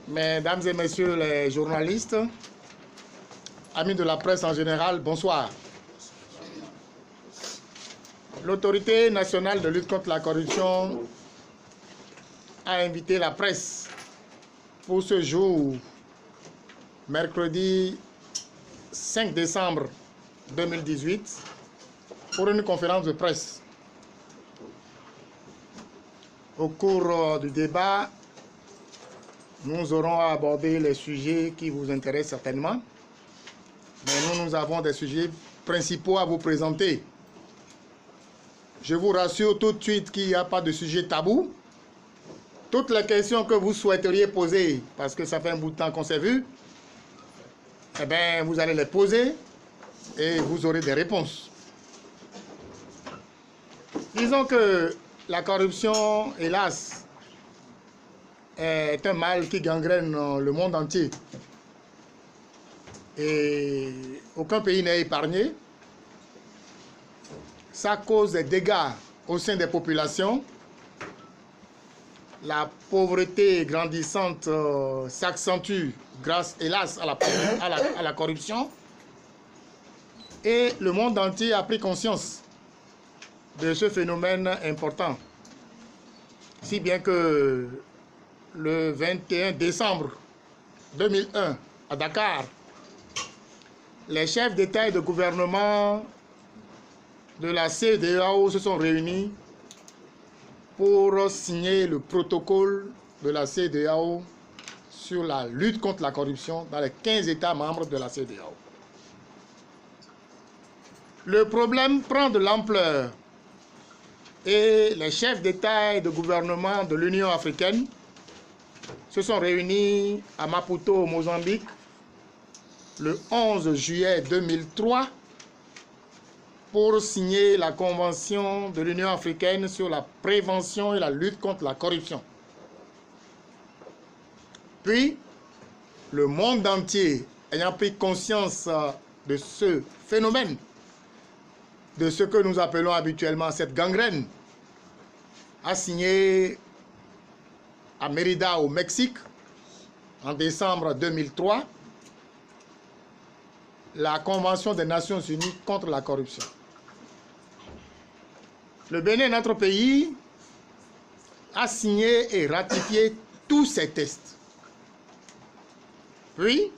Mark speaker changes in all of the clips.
Speaker 1: Mesdames et messieurs les journalistes, amis de la presse en général, bonsoir. L'autorité nationale de lutte contre la corruption a invité la presse pour ce jour, mercredi 5 décembre 2018, pour une conférence de presse. Au cours du débat, nous aurons abordé les sujets qui vous intéressent certainement, mais nous avons des sujets principaux à vous présenter. Je vous rassure tout de suite qu'il n'y a pas de sujet tabou. Toutes les questions que vous souhaiteriez poser, parce que ça fait un bout de temps qu'on s'est vu, eh bien, vous allez les poser et vous aurez des réponses. Disons que la corruption, hélas, est un mal qui gangrène le monde entier. Et aucun pays n'est épargné. Ça cause des dégâts au sein des populations. La pauvreté grandissante s'accentue grâce, hélas, à la corruption. Et le monde entier a pris conscience de ce phénomène important. Si bien que le 21 décembre 2001, à Dakar, les chefs d'État et de gouvernement de la CEDEAO se sont réunis pour signer le protocole de la CEDEAO sur la lutte contre la corruption dans les 15 États membres de la CEDEAO. Le problème prend de l'ampleur et les chefs d'État et de gouvernement de l'Union africaine se sont réunis à Maputo, au Mozambique, le 11 juillet 2003 pour signer la Convention de l'Union africaine sur la prévention et la lutte contre la corruption. Puis, le monde entier ayant pris conscience de ce phénomène, de ce que nous appelons habituellement cette gangrène, a signé à Mérida, au Mexique, en décembre 2003, la Convention des Nations Unies contre la corruption. Le Bénin, notre pays, a signé et ratifié tous ces textes. Puis,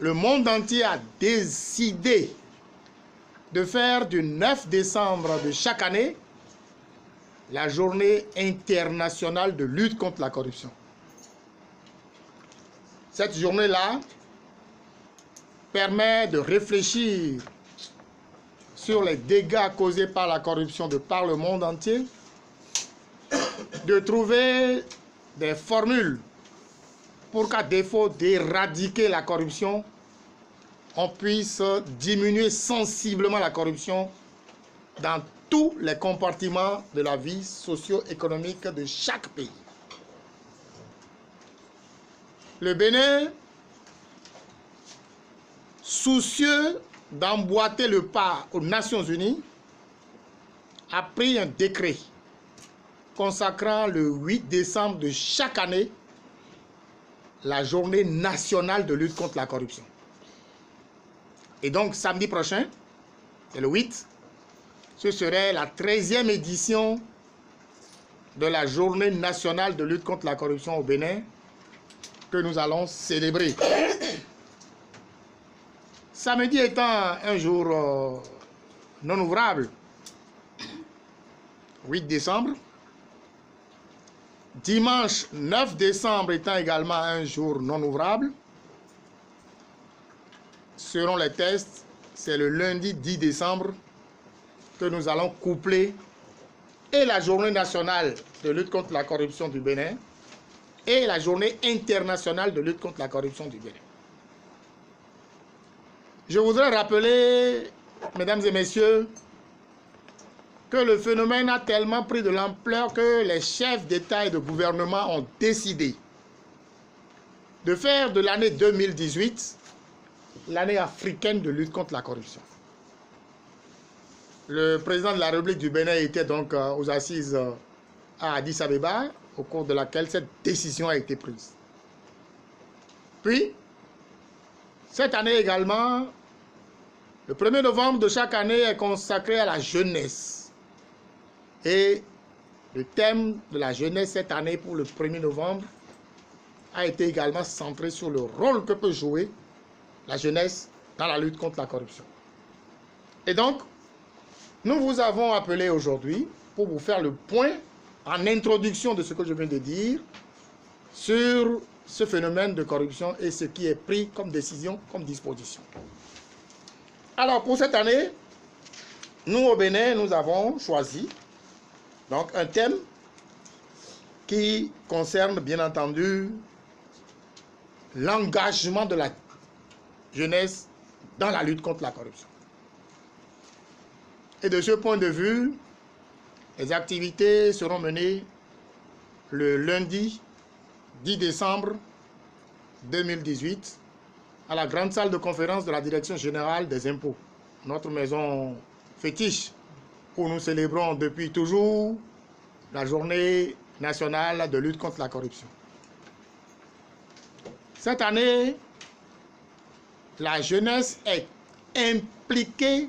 Speaker 1: le monde entier a décidé de faire du 9 décembre de chaque année la journée internationale de lutte contre la corruption. Cette journée-là permet de réfléchir sur les dégâts causés par la corruption de par le monde entier, de trouver des formules pour qu'à défaut d'éradiquer la corruption, on puisse diminuer sensiblement la corruption dans tous les compartiments de la vie socio-économique de chaque pays. Le Bénin, soucieux d'emboîter le pas aux Nations Unies, a pris un décret consacrant le 8 décembre de chaque année la journée nationale de lutte contre la corruption. Et donc, samedi prochain, c'est le 8, ce serait la 13e édition de la journée nationale de lutte contre la corruption au Bénin que nous allons célébrer. Samedi étant un jour non ouvrable, 8 décembre, dimanche 9 décembre étant également un jour non ouvrable, selon les tests, c'est le lundi 10 décembre que nous allons coupler et la journée nationale de lutte contre la corruption du Bénin et la journée internationale de lutte contre la corruption du Bénin. Je voudrais rappeler, mesdames et messieurs, que le phénomène a tellement pris de l'ampleur que les chefs d'État et de gouvernement ont décidé de faire de l'année 2018 l'année africaine de lutte contre la corruption. Le président de la République du Bénin était donc aux assises à Addis Abeba au cours de laquelle cette décision a été prise. Puis, cette année également, le 1er novembre de chaque année est consacré à la jeunesse. Et le thème de la jeunesse cette année pour le 1er novembre a été également centré sur le rôle que peut jouer la jeunesse dans la lutte contre la corruption. Et donc, nous vous avons appelé aujourd'hui pour vous faire le point en introduction de ce que je viens de dire sur ce phénomène de corruption et ce qui est pris comme décision, comme disposition. Alors, pour cette année, nous au Bénin, nous avons choisi donc un thème qui concerne bien entendu l'engagement de la jeunesse dans la lutte contre la corruption. Et de ce point de vue, les activités seront menées le lundi 10 décembre 2018 à la grande salle de conférence de la Direction générale des impôts, notre maison fétiche où nous célébrons depuis toujours la journée nationale de lutte contre la corruption. Cette année, la jeunesse est impliquée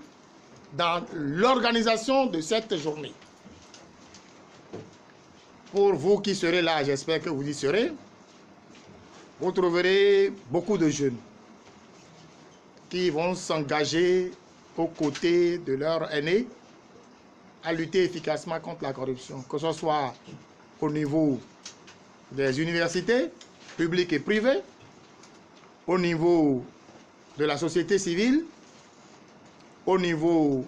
Speaker 1: dans l'organisation de cette journée. Pour vous qui serez là, j'espère que vous y serez, vous trouverez beaucoup de jeunes qui vont s'engager aux côtés de leurs aînés à lutter efficacement contre la corruption, que ce soit au niveau des universités publiques et privées, au niveau de la société civile, au niveau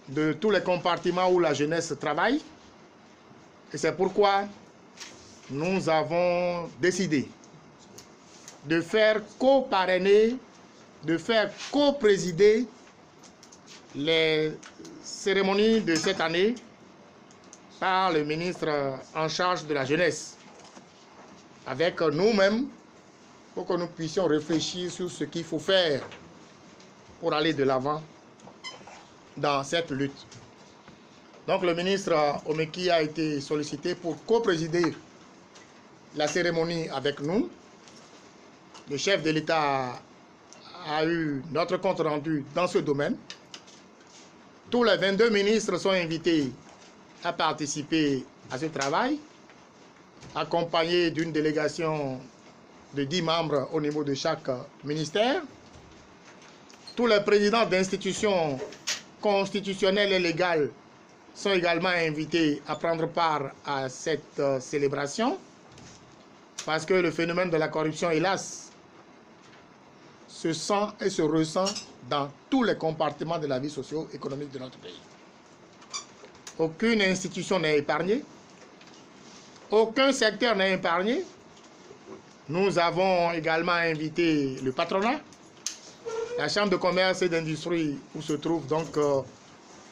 Speaker 1: de tous les compartiments où la jeunesse travaille. Et c'est pourquoi nous avons décidé de faire co-parrainer, de faire co-présider les cérémonies de cette année par le ministre en charge de la jeunesse, avec nous-mêmes, pour que nous puissions réfléchir sur ce qu'il faut faire pour aller de l'avant dans cette lutte. Donc le ministre Omeki a été sollicité pour co-présider la cérémonie avec nous. Le chef de l'État a eu notre compte rendu dans ce domaine. Tous les 22 ministres sont invités à participer à ce travail, accompagnés d'une délégation de 10 membres au niveau de chaque ministère. Tous les présidents d'institutions constitutionnelles et légales sont également invités à prendre part à cette célébration, parce que le phénomène de la corruption, hélas, se sent et se ressent dans tous les compartiments de la vie socio-économique de notre pays. Aucune institution n'est épargnée, aucun secteur n'est épargné. Nous avons également invité le patronat, la chambre de commerce et d'industrie où se trouvent donc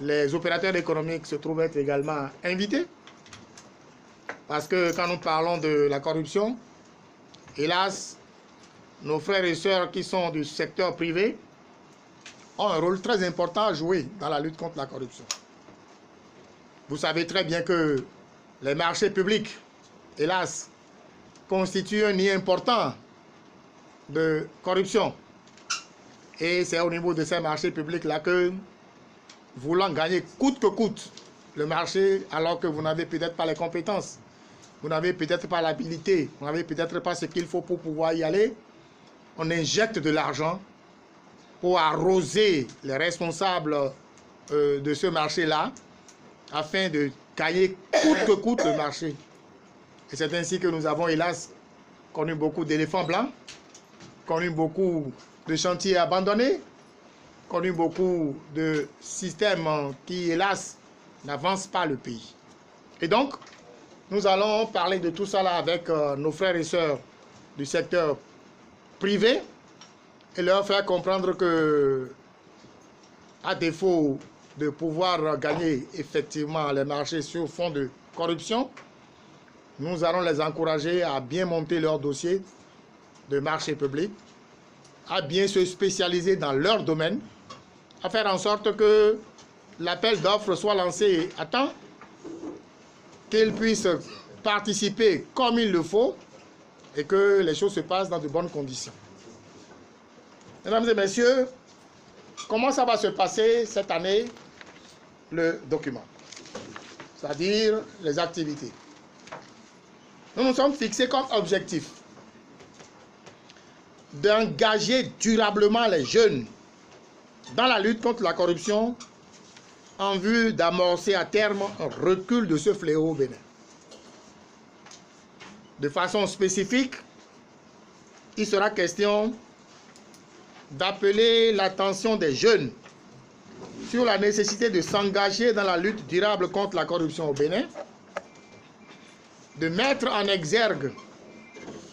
Speaker 1: les opérateurs économiques se trouvent être également invités. Parce que quand nous parlons de la corruption, hélas, nos frères et sœurs qui sont du secteur privé ont un rôle très important à jouer dans la lutte contre la corruption. Vous savez très bien que les marchés publics, hélas, constituent un nid important de corruption. Et c'est au niveau de ces marchés publics-là que, voulant gagner coûte que coûte le marché, alors que vous n'avez peut-être pas les compétences, vous n'avez peut-être pas l'habilité, vous n'avez peut-être pas ce qu'il faut pour pouvoir y aller, on injecte de l'argent pour arroser les responsables de ce marché-là, afin de gagner coûte que coûte le marché. Et c'est ainsi que nous avons, hélas, connu beaucoup d'éléphants blancs, connu beaucoup de chantiers abandonnés, connu beaucoup de systèmes qui, hélas, n'avancent pas le pays. Et donc, nous allons parler de tout ça là avec nos frères et sœurs du secteur privé et leur faire comprendre que, à défaut de pouvoir gagner effectivement les marchés sur fond de corruption, nous allons les encourager à bien monter leur dossier de marché public, à bien se spécialiser dans leur domaine, à faire en sorte que l'appel d'offres soit lancé à temps, qu'ils puissent participer comme il le faut et que les choses se passent dans de bonnes conditions. Mesdames et messieurs, comment ça va se passer cette année, le document, c'est-à-dire les activités. Nous nous sommes fixés comme objectif d'engager durablement les jeunes dans la lutte contre la corruption en vue d'amorcer à terme un recul de ce fléau au Bénin. De façon spécifique, il sera question d'appeler l'attention des jeunes sur la nécessité de s'engager dans la lutte durable contre la corruption au Bénin, de mettre en exergue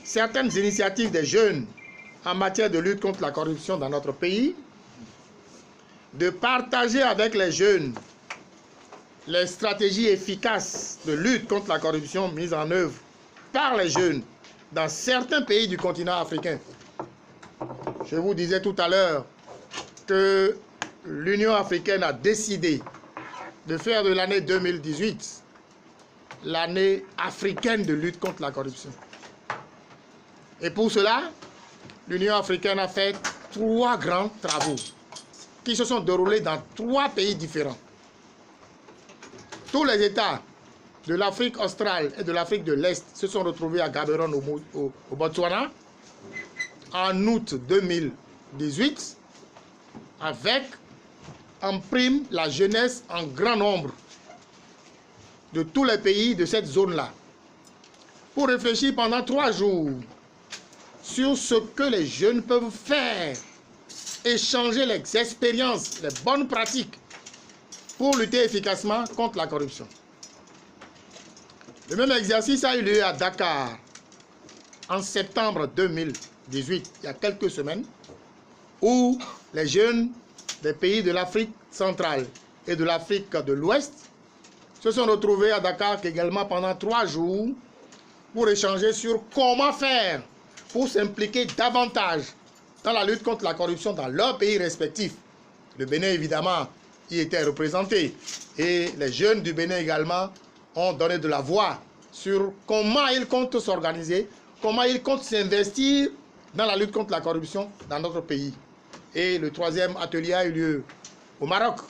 Speaker 1: certaines initiatives des jeunes en matière de lutte contre la corruption dans notre pays, de partager avec les jeunes les stratégies efficaces de lutte contre la corruption mises en œuvre par les jeunes dans certains pays du continent africain. Je vous disais tout à l'heure que l'Union africaine a décidé de faire de l'année 2018 l'année africaine de lutte contre la corruption. Et pour cela, l'Union africaine a fait 3 grands travaux qui se sont déroulés dans 3 pays différents. Tous les États de l'Afrique australe et de l'Afrique de l'Est se sont retrouvés à Gaborone au Botswana en août 2018 avec en prime la jeunesse en grand nombre de tous les pays de cette zone-là pour réfléchir pendant 3 jours sur ce que les jeunes peuvent faire, échanger les expériences, les bonnes pratiques pour lutter efficacement contre la corruption. Le même exercice a eu lieu à Dakar en septembre 2018, il y a quelques semaines, où les jeunes des pays de l'Afrique centrale et de l'Afrique de l'Ouest se sont retrouvés à Dakar également pendant 3 jours pour échanger sur comment faire pour s'impliquer davantage dans la lutte contre la corruption dans leurs pays respectifs. Le Bénin, évidemment, y était représenté. Et les jeunes du Bénin également ont donné de la voix sur comment ils comptent s'organiser, comment ils comptent s'investir dans la lutte contre la corruption dans notre pays. Et le 3e atelier a eu lieu au Maroc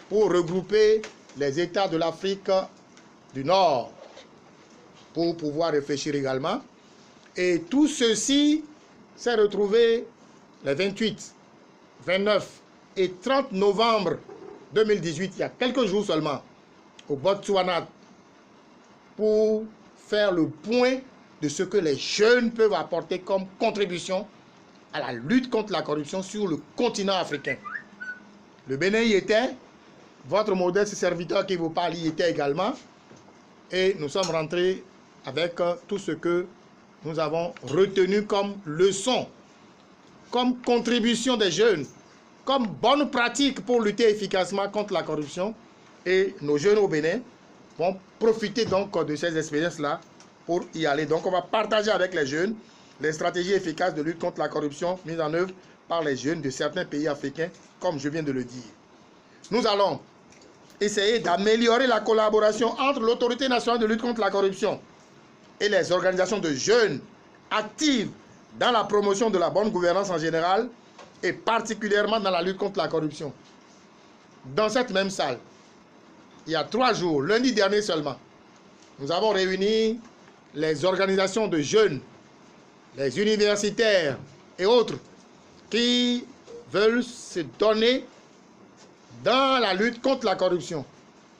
Speaker 1: pour regrouper les États de l'Afrique du Nord pour pouvoir réfléchir également. Et tout ceci s'est retrouvé les 28, 29 et 30 novembre 2018, il y a quelques jours seulement, au Botswana, pour faire le point de ce que les jeunes peuvent apporter comme contribution à la lutte contre la corruption sur le continent africain. Le Bénin y était, votre modeste serviteur qui vous parle y était également, et nous sommes rentrés avec tout ce que nous avons retenu comme leçon, comme contribution des jeunes, comme bonne pratique pour lutter efficacement contre la corruption. Et nos jeunes au Bénin vont profiter donc de ces expériences-là pour y aller. Donc on va partager avec les jeunes les stratégies efficaces de lutte contre la corruption mises en œuvre par les jeunes de certains pays africains, comme je viens de le dire. Nous allons essayer d'améliorer la collaboration entre l'autorité nationale de lutte contre la corruption et les organisations de jeunes actives dans la promotion de la bonne gouvernance en général et particulièrement dans la lutte contre la corruption. Dans cette même salle, il y a 3 jours, lundi dernier seulement, nous avons réuni les organisations de jeunes, les universitaires et autres qui veulent se donner dans la lutte contre la corruption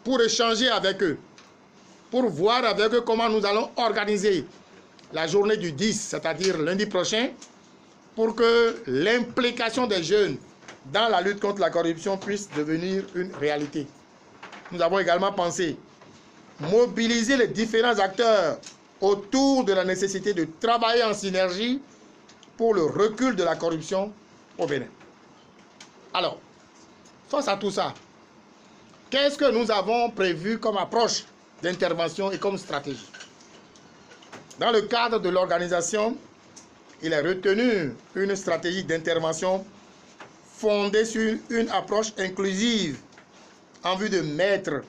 Speaker 1: pour échanger avec eux, pour voir avec eux comment nous allons organiser la journée du 10, c'est-à-dire lundi prochain, pour que l'implication des jeunes dans la lutte contre la corruption puisse devenir une réalité. Nous avons également pensé mobiliser les différents acteurs autour de la nécessité de travailler en synergie pour le recul de la corruption au Bénin. Alors, face à tout ça, qu'est-ce que nous avons prévu comme approche d'intervention et comme stratégie? Dans le cadre de l'organisation, il est retenu une stratégie d'intervention fondée sur une approche inclusive en vue de mettre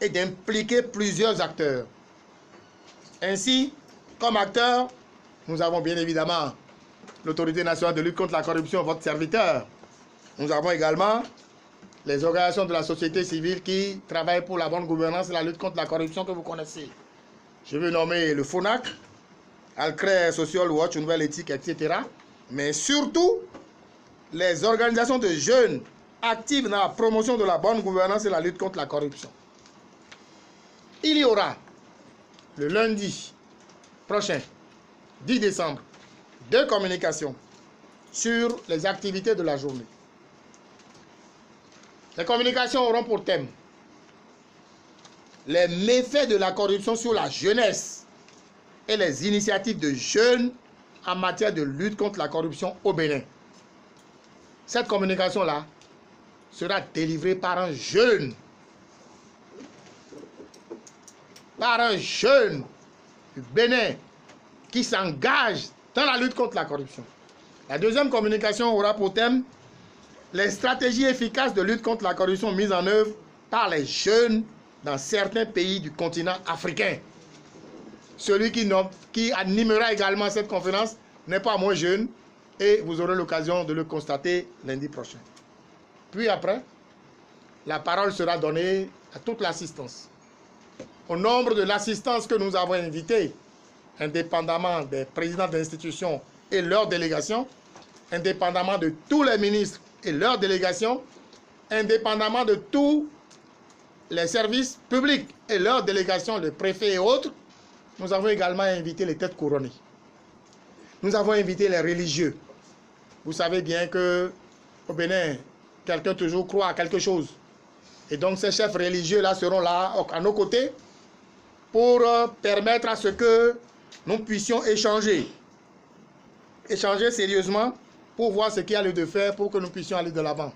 Speaker 1: et d'impliquer plusieurs acteurs. Ainsi, comme acteur, nous avons bien évidemment l'Autorité nationale de lutte contre la corruption, votre serviteur. Nous avons également les organisations de la société civile qui travaillent pour la bonne gouvernance et la lutte contre la corruption que vous connaissez. Je veux nommer le FONAC, Alcré Social Watch, Nouvelle Éthique, etc. Mais surtout, les organisations de jeunes actives dans la promotion de la bonne gouvernance et la lutte contre la corruption. Il y aura le lundi prochain, 10 décembre, 2 communications sur les activités de la journée. Les communications auront pour thème les méfaits de la corruption sur la jeunesse et les initiatives de jeunes en matière de lutte contre la corruption au Bénin. Cette communication-là sera délivrée par un jeune. Du Bénin qui s'engage dans la lutte contre la corruption. La deuxième communication aura pour thème les stratégies efficaces de lutte contre la corruption mises en œuvre par les jeunes dans certains pays du continent africain. Celui qui animera également cette conférence n'est pas moins jeune et vous aurez l'occasion de le constater lundi prochain. Puis après, la parole sera donnée à toute l'assistance. Au nombre de l'assistance que nous avons invitée, indépendamment des présidents d'institutions et leurs délégations, indépendamment de tous les ministres et leurs délégations, indépendamment de tous les services publics et leurs délégations, les préfets et autres, nous avons également invité les têtes couronnées. Nous avons invité les religieux. Vous savez bien qu'au Bénin, quelqu'un toujours croit à quelque chose. Et donc ces chefs religieux-là seront là, à nos côtés, pour permettre à ce que nous puissions échanger sérieusement pour voir ce qu'il y a lieu de faire pour que nous puissions aller de l'avant.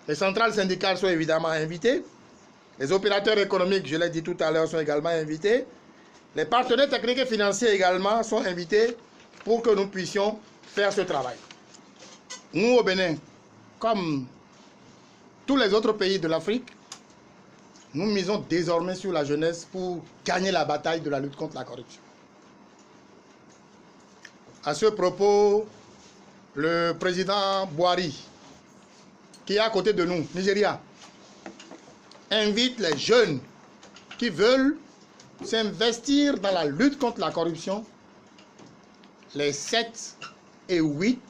Speaker 1: Les centrales syndicales sont évidemment invitées. Les opérateurs économiques, je l'ai dit tout à l'heure, sont également invités. Les partenaires techniques et financiers également sont invités pour que nous puissions faire ce travail. Nous, au Bénin, comme tous les autres pays de l'Afrique, nous misons désormais sur la jeunesse pour gagner la bataille de la lutte contre la corruption. À ce propos, le président Buhari, qui est à côté de nous, Nigeria, invite les jeunes qui veulent s'investir dans la lutte contre la corruption les 7 et 8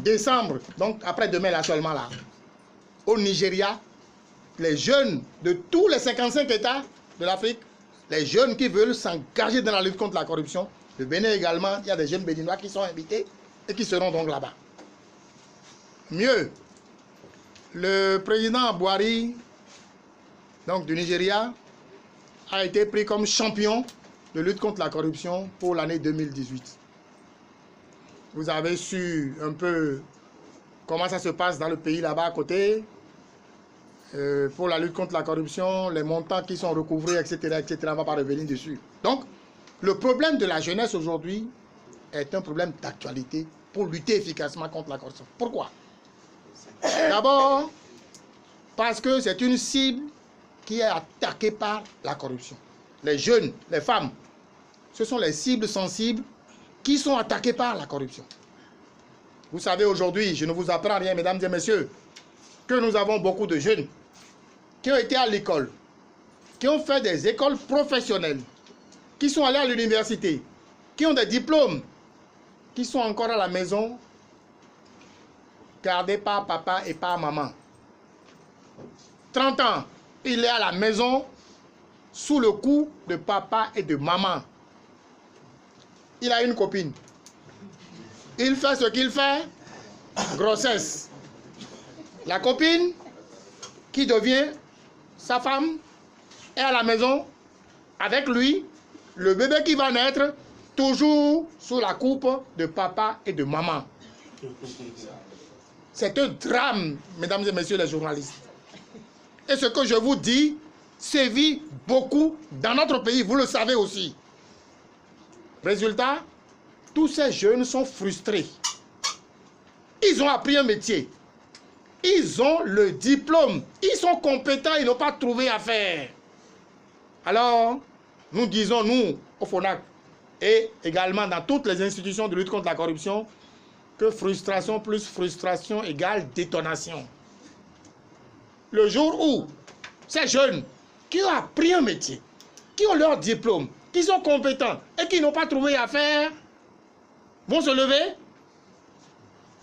Speaker 1: décembre, donc après-demain là seulement là, au Nigeria, les jeunes de tous les 55 États de l'Afrique, les jeunes qui veulent s'engager dans la lutte contre la corruption, le Bénin également, il y a des jeunes béninois qui sont invités et qui seront donc là-bas. Mieux, le président Buhari, donc du Nigeria, a été pris comme champion de lutte contre la corruption pour l'année 2018. Vous avez su un peu comment ça se passe dans le pays là-bas à côté, pour la lutte contre la corruption, les montants qui sont recouvrés, etc., etc. On ne va pas revenir dessus. Donc, le problème de la jeunesse aujourd'hui est un problème d'actualité pour lutter efficacement contre la corruption. Pourquoi? D'abord, parce que c'est une cible qui est attaquée par la corruption. Les jeunes, les femmes, ce sont les cibles sensibles qui sont attaquées par la corruption. Vous savez aujourd'hui, je ne vous apprends rien, mesdames et messieurs, que nous avons beaucoup de jeunes qui ont été à l'école, qui ont fait des écoles professionnelles, qui sont allés à l'université, qui ont des diplômes, qui sont encore à la maison, gardés par papa et par maman. 30 ans, il est à la maison, sous le coup de papa et de maman. Il a une copine. Il fait ce qu'il fait, grossesse. La copine, qui devient sa femme, est à la maison avec lui, le bébé qui va naître, toujours sous la coupe de papa et de maman. C'est un drame, mesdames et messieurs les journalistes. Et ce que je vous dis sévit beaucoup dans notre pays, vous le savez aussi. Résultat, tous ces jeunes sont frustrés. Ils ont appris un métier. Ils ont le diplôme. Ils sont compétents, ils n'ont pas trouvé à faire. Alors, Nous disons, nous, au FONAC, et également dans toutes les institutions de lutte contre la corruption, que frustration plus frustration égale détonation. Le jour où ces jeunes qui ont appris un métier, qui ont leur diplôme, qui sont compétents et qui n'ont pas trouvé à faire, vont se lever,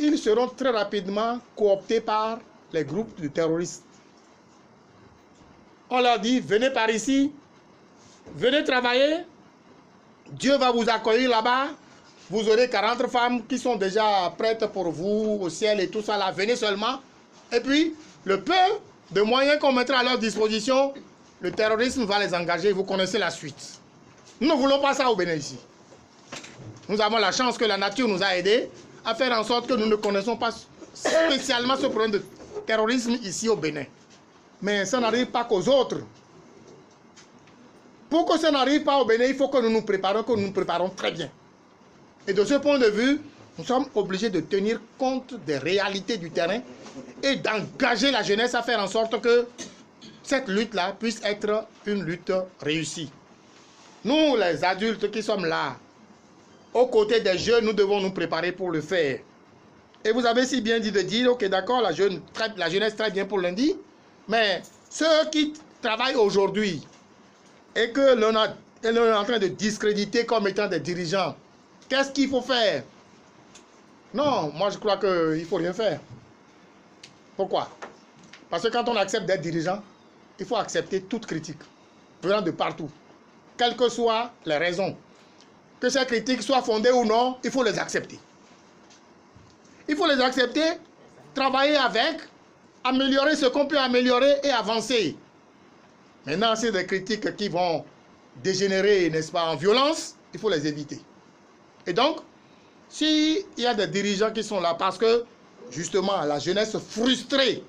Speaker 1: ils seront très rapidement cooptés par les groupes de terroristes. On leur dit, venez par ici, venez travailler, Dieu va vous accueillir là-bas, vous aurez 40 femmes qui sont déjà prêtes pour vous au ciel et tout ça là, venez seulement. Et puis, le peu de moyens qu'on mettra à leur disposition, le terrorisme va les engager, vous connaissez la suite. Nous ne voulons pas ça au Bénin ici. Nous avons la chance que la nature nous a aidés à faire en sorte que nous ne connaissons pas spécialement ce problème de terrorisme ici au Bénin. Mais ça n'arrive pas qu'aux autres. Pour que ça n'arrive pas au Bénin, il faut que nous nous préparons très bien. Et de ce point de vue, nous sommes obligés de tenir compte des réalités du terrain et d'engager la jeunesse à faire en sorte que cette lutte-là puisse être une lutte réussie. Nous, les adultes qui sommes là, aux côtés des jeunes, nous devons nous préparer pour le faire. Et vous avez si bien dit de dire, ok, d'accord, la jeunesse très bien pour lundi, mais ceux qui travaillent aujourd'hui et que l'on est en train de discréditer comme étant des dirigeants, qu'est-ce qu'il faut faire? Non, moi je crois qu'il ne faut rien faire. Pourquoi? Parce que quand on accepte d'être dirigeant, il faut accepter toute critique, venant de partout, quelles que soient les raisons. Que ces critiques soient fondées ou non, il faut les accepter. Il faut les accepter, travailler avec, améliorer ce qu'on peut améliorer et avancer. Maintenant, c'est des critiques qui vont dégénérer, n'est-ce pas, en violence, il faut les éviter. Et donc, s'il y a des dirigeants qui sont là parce que, justement, la jeunesse frustrée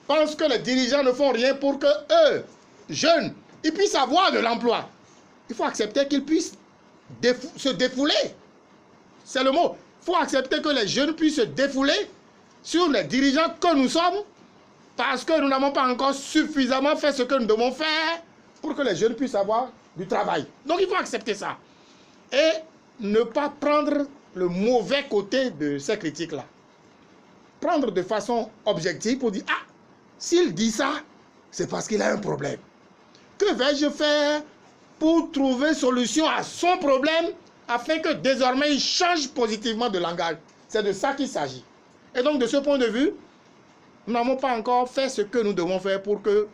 Speaker 1: pense que les dirigeants ne font rien pour que eux, jeunes, ils puissent avoir de l'emploi, il faut accepter qu'ils puissent se défouler. C'est le mot. Il faut accepter que les jeunes puissent se défouler sur les dirigeants que nous sommes parce que nous n'avons pas encore suffisamment fait ce que nous devons faire pour que les jeunes puissent avoir du travail. Donc il faut accepter ça. Et ne pas prendre le mauvais côté de ces critiques-là. Prendre de façon objective pour dire, ah, s'il dit ça, c'est parce qu'il a un problème. Que vais-je faire pour trouver solution à son problème afin que désormais il change positivement de langage? C'est de ça qu'il s'agit. Et donc de ce point de vue, nous n'avons pas encore fait ce que nous devons faire pour que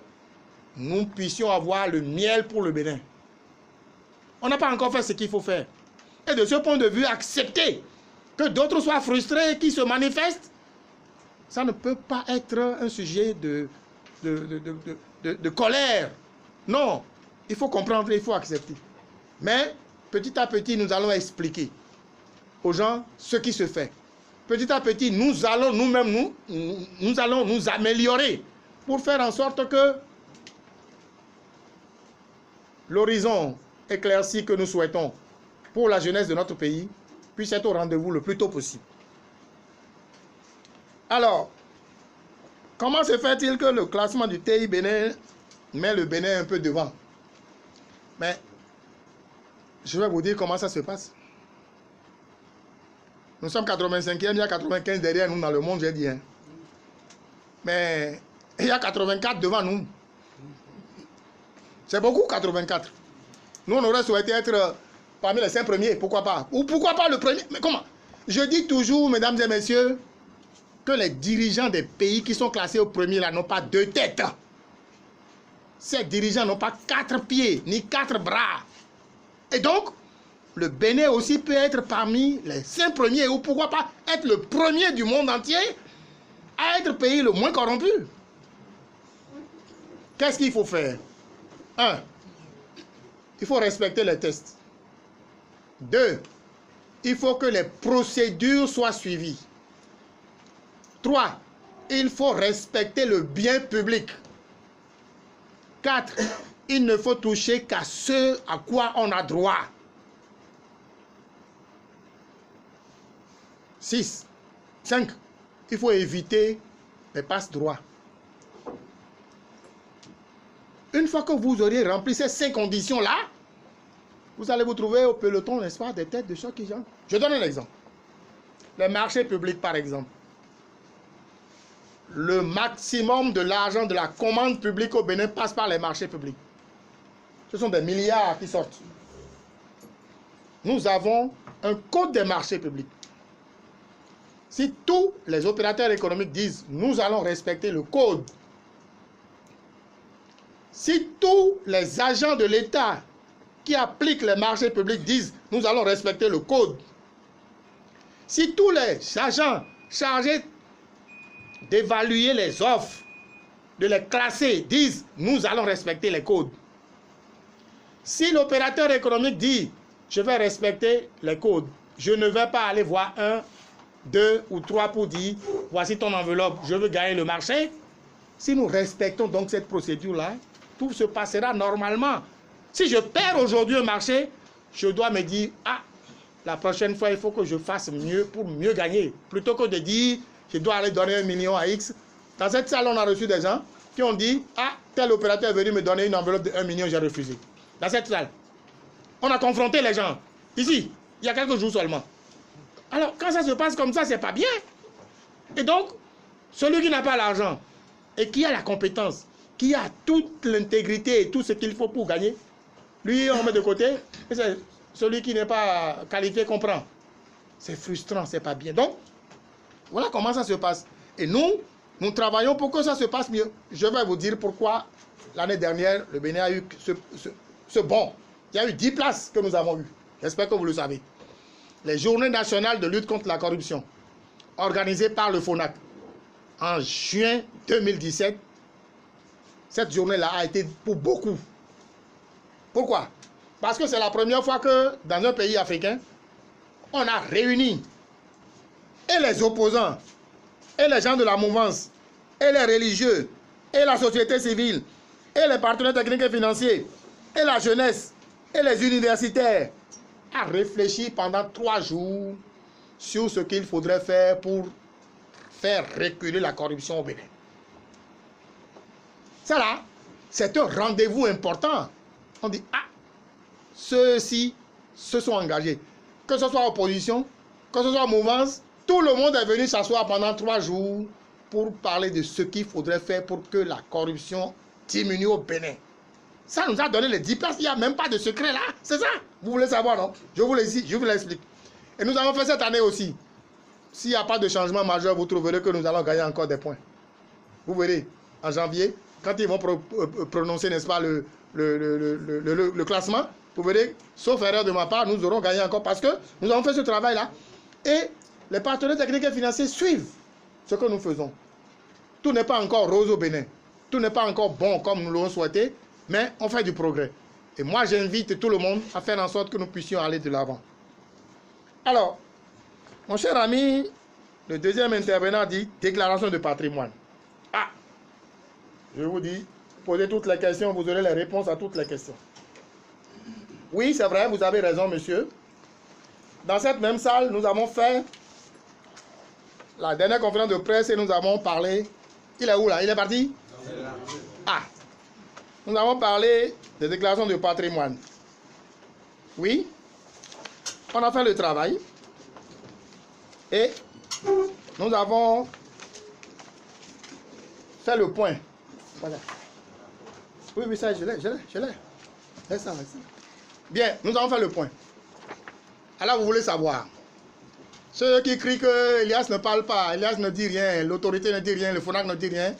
Speaker 1: nous puissions avoir le miel pour le Bénin. On n'a pas encore fait ce qu'il faut faire. Et de ce point de vue, accepter que d'autres soient frustrés et qu'ils se manifestent, ça ne peut pas être un sujet de colère. Non, il faut comprendre, il faut accepter. Mais petit à petit, nous allons expliquer aux gens ce qui se fait. Petit à petit, nous allons nous-mêmes, nous allons nous améliorer pour faire en sorte que l'horizon éclairci que nous souhaitons pour la jeunesse de notre pays puisse être au rendez-vous le plus tôt possible. Alors, comment se fait-il que le classement du TI Bénin met le Bénin un peu devant? Mais je vais vous dire comment ça se passe. Nous sommes 85e, il y a 95 derrière nous dans le monde, j'ai dit. Hein. Mais il y a 84 devant nous. C'est beaucoup, 84. Nous, on aurait souhaité être parmi les 5 premiers, pourquoi pas? Ou pourquoi pas le premier? Mais comment? Je dis toujours, mesdames et messieurs, que les dirigeants des pays qui sont classés au premier là n'ont pas 2 têtes. Ces dirigeants n'ont pas 4 pieds, ni 4 bras. Et donc, le Bénin aussi peut être parmi les 5 premiers, ou pourquoi pas être le premier du monde entier à être pays le moins corrompu. Qu'est-ce qu'il faut faire? 1. Il faut respecter les tests. 2. Il faut que les procédures soient suivies. 3. Il faut respecter le bien public. 4. Il ne faut toucher qu'à ce à quoi on a droit. 6. 5. Il faut éviter les passe-droits. Une fois que vous aurez rempli ces 5 conditions-là, vous allez vous trouver au peloton, n'est-ce pas, des têtes de choc qui gens. Je donne un exemple. Les marchés publics, par exemple. Le maximum de l'argent de la commande publique au Bénin passe par les marchés publics. Ce sont des milliards qui sortent. Nous avons un code des marchés publics. Si tous les opérateurs économiques disent « nous allons respecter le code », si tous les agents de l'État qui appliquent les marchés publics disent « nous allons respecter le code », si tous les agents chargés d'évaluer les offres, de les classer, disent « nous allons respecter les codes », si l'opérateur économique dit « je vais respecter les codes », je ne vais pas aller voir 1, 2 ou 3 pour dire « voici ton enveloppe, je veux gagner le marché ». Si nous respectons donc cette procédure-là, tout se passera normalement. Si je perds aujourd'hui un marché, je dois me dire « ah, la prochaine fois, il faut que je fasse mieux pour mieux gagner ». Plutôt que de dire « je dois aller donner 1 million à X ». Dans cette salle, on a reçu des gens qui ont dit « ah, tel opérateur est venu me donner une enveloppe de 1 million, j'ai refusé ». Dans cette salle, on a confronté les gens. Ici, il y a quelques jours seulement. Alors, quand ça se passe comme ça, c'est pas bien. Et donc, celui qui n'a pas l'argent et qui a la compétence, qui a toute l'intégrité et tout ce qu'il faut pour gagner, lui, on met de côté, et c'est celui qui n'est pas qualifié qu'on prend. C'est frustrant, c'est pas bien. Donc, voilà comment ça se passe. Et nous travaillons pour que ça se passe mieux. Je vais vous dire pourquoi l'année dernière, le Bénin a eu ce bond. Il y a eu 10 places que nous avons eues. J'espère que vous le savez. Les journées nationales de lutte contre la corruption, organisées par le FONAC, en juin 2017, cette journée-là a été pour beaucoup. Pourquoi? Parce que c'est la première fois que dans un pays africain, on a réuni et les opposants, et les gens de la mouvance, et les religieux, et la société civile, et les partenaires techniques et financiers, et la jeunesse, et les universitaires, à réfléchir pendant 3 jours sur ce qu'il faudrait faire pour faire reculer la corruption au Bénin. Ça là, c'est un rendez-vous important. On dit, ah, ceux-ci se sont engagés. Que ce soit opposition, que ce soit mouvance, tout le monde est venu s'asseoir pendant 3 jours pour parler de ce qu'il faudrait faire pour que la corruption diminue au Bénin. Ça nous a donné les 10 places, il n'y a même pas de secret là, c'est ça. Vous voulez savoir, non? Je vous l'explique. Et nous avons fait cette année aussi. S'il n'y a pas de changement majeur, vous trouverez que nous allons gagner encore des points. Vous verrez, en janvier, quand ils vont prononcer, n'est-ce pas, le classement, vous verrez, sauf erreur de ma part, nous aurons gagné encore parce que nous avons fait ce travail-là. Et les partenaires techniques et financiers suivent ce que nous faisons. Tout n'est pas encore rose au Bénin. Tout n'est pas encore bon comme nous l'avons souhaité, mais on fait du progrès. Et moi, j'invite tout le monde à faire en sorte que nous puissions aller de l'avant. Alors, mon cher ami, le deuxième intervenant dit déclaration de patrimoine. Ah, je vous dis, posez toutes les questions, vous aurez les réponses à toutes les questions. Oui, c'est vrai, vous avez raison, monsieur. Dans cette même salle, nous avons fait la dernière conférence de presse et nous avons parlé. Il est où là? Il est parti? Ah, nous avons parlé des déclarations de patrimoine. Oui, on a fait le travail. Et nous avons fait le point. Voilà. Oui, oui, ça, je l'ai. Laisse ça. Bien, nous avons fait le point. Alors, vous voulez savoir. Ceux qui crient que Elias ne parle pas, Elias ne dit rien, l'autorité ne dit rien, le FONAC ne dit rien.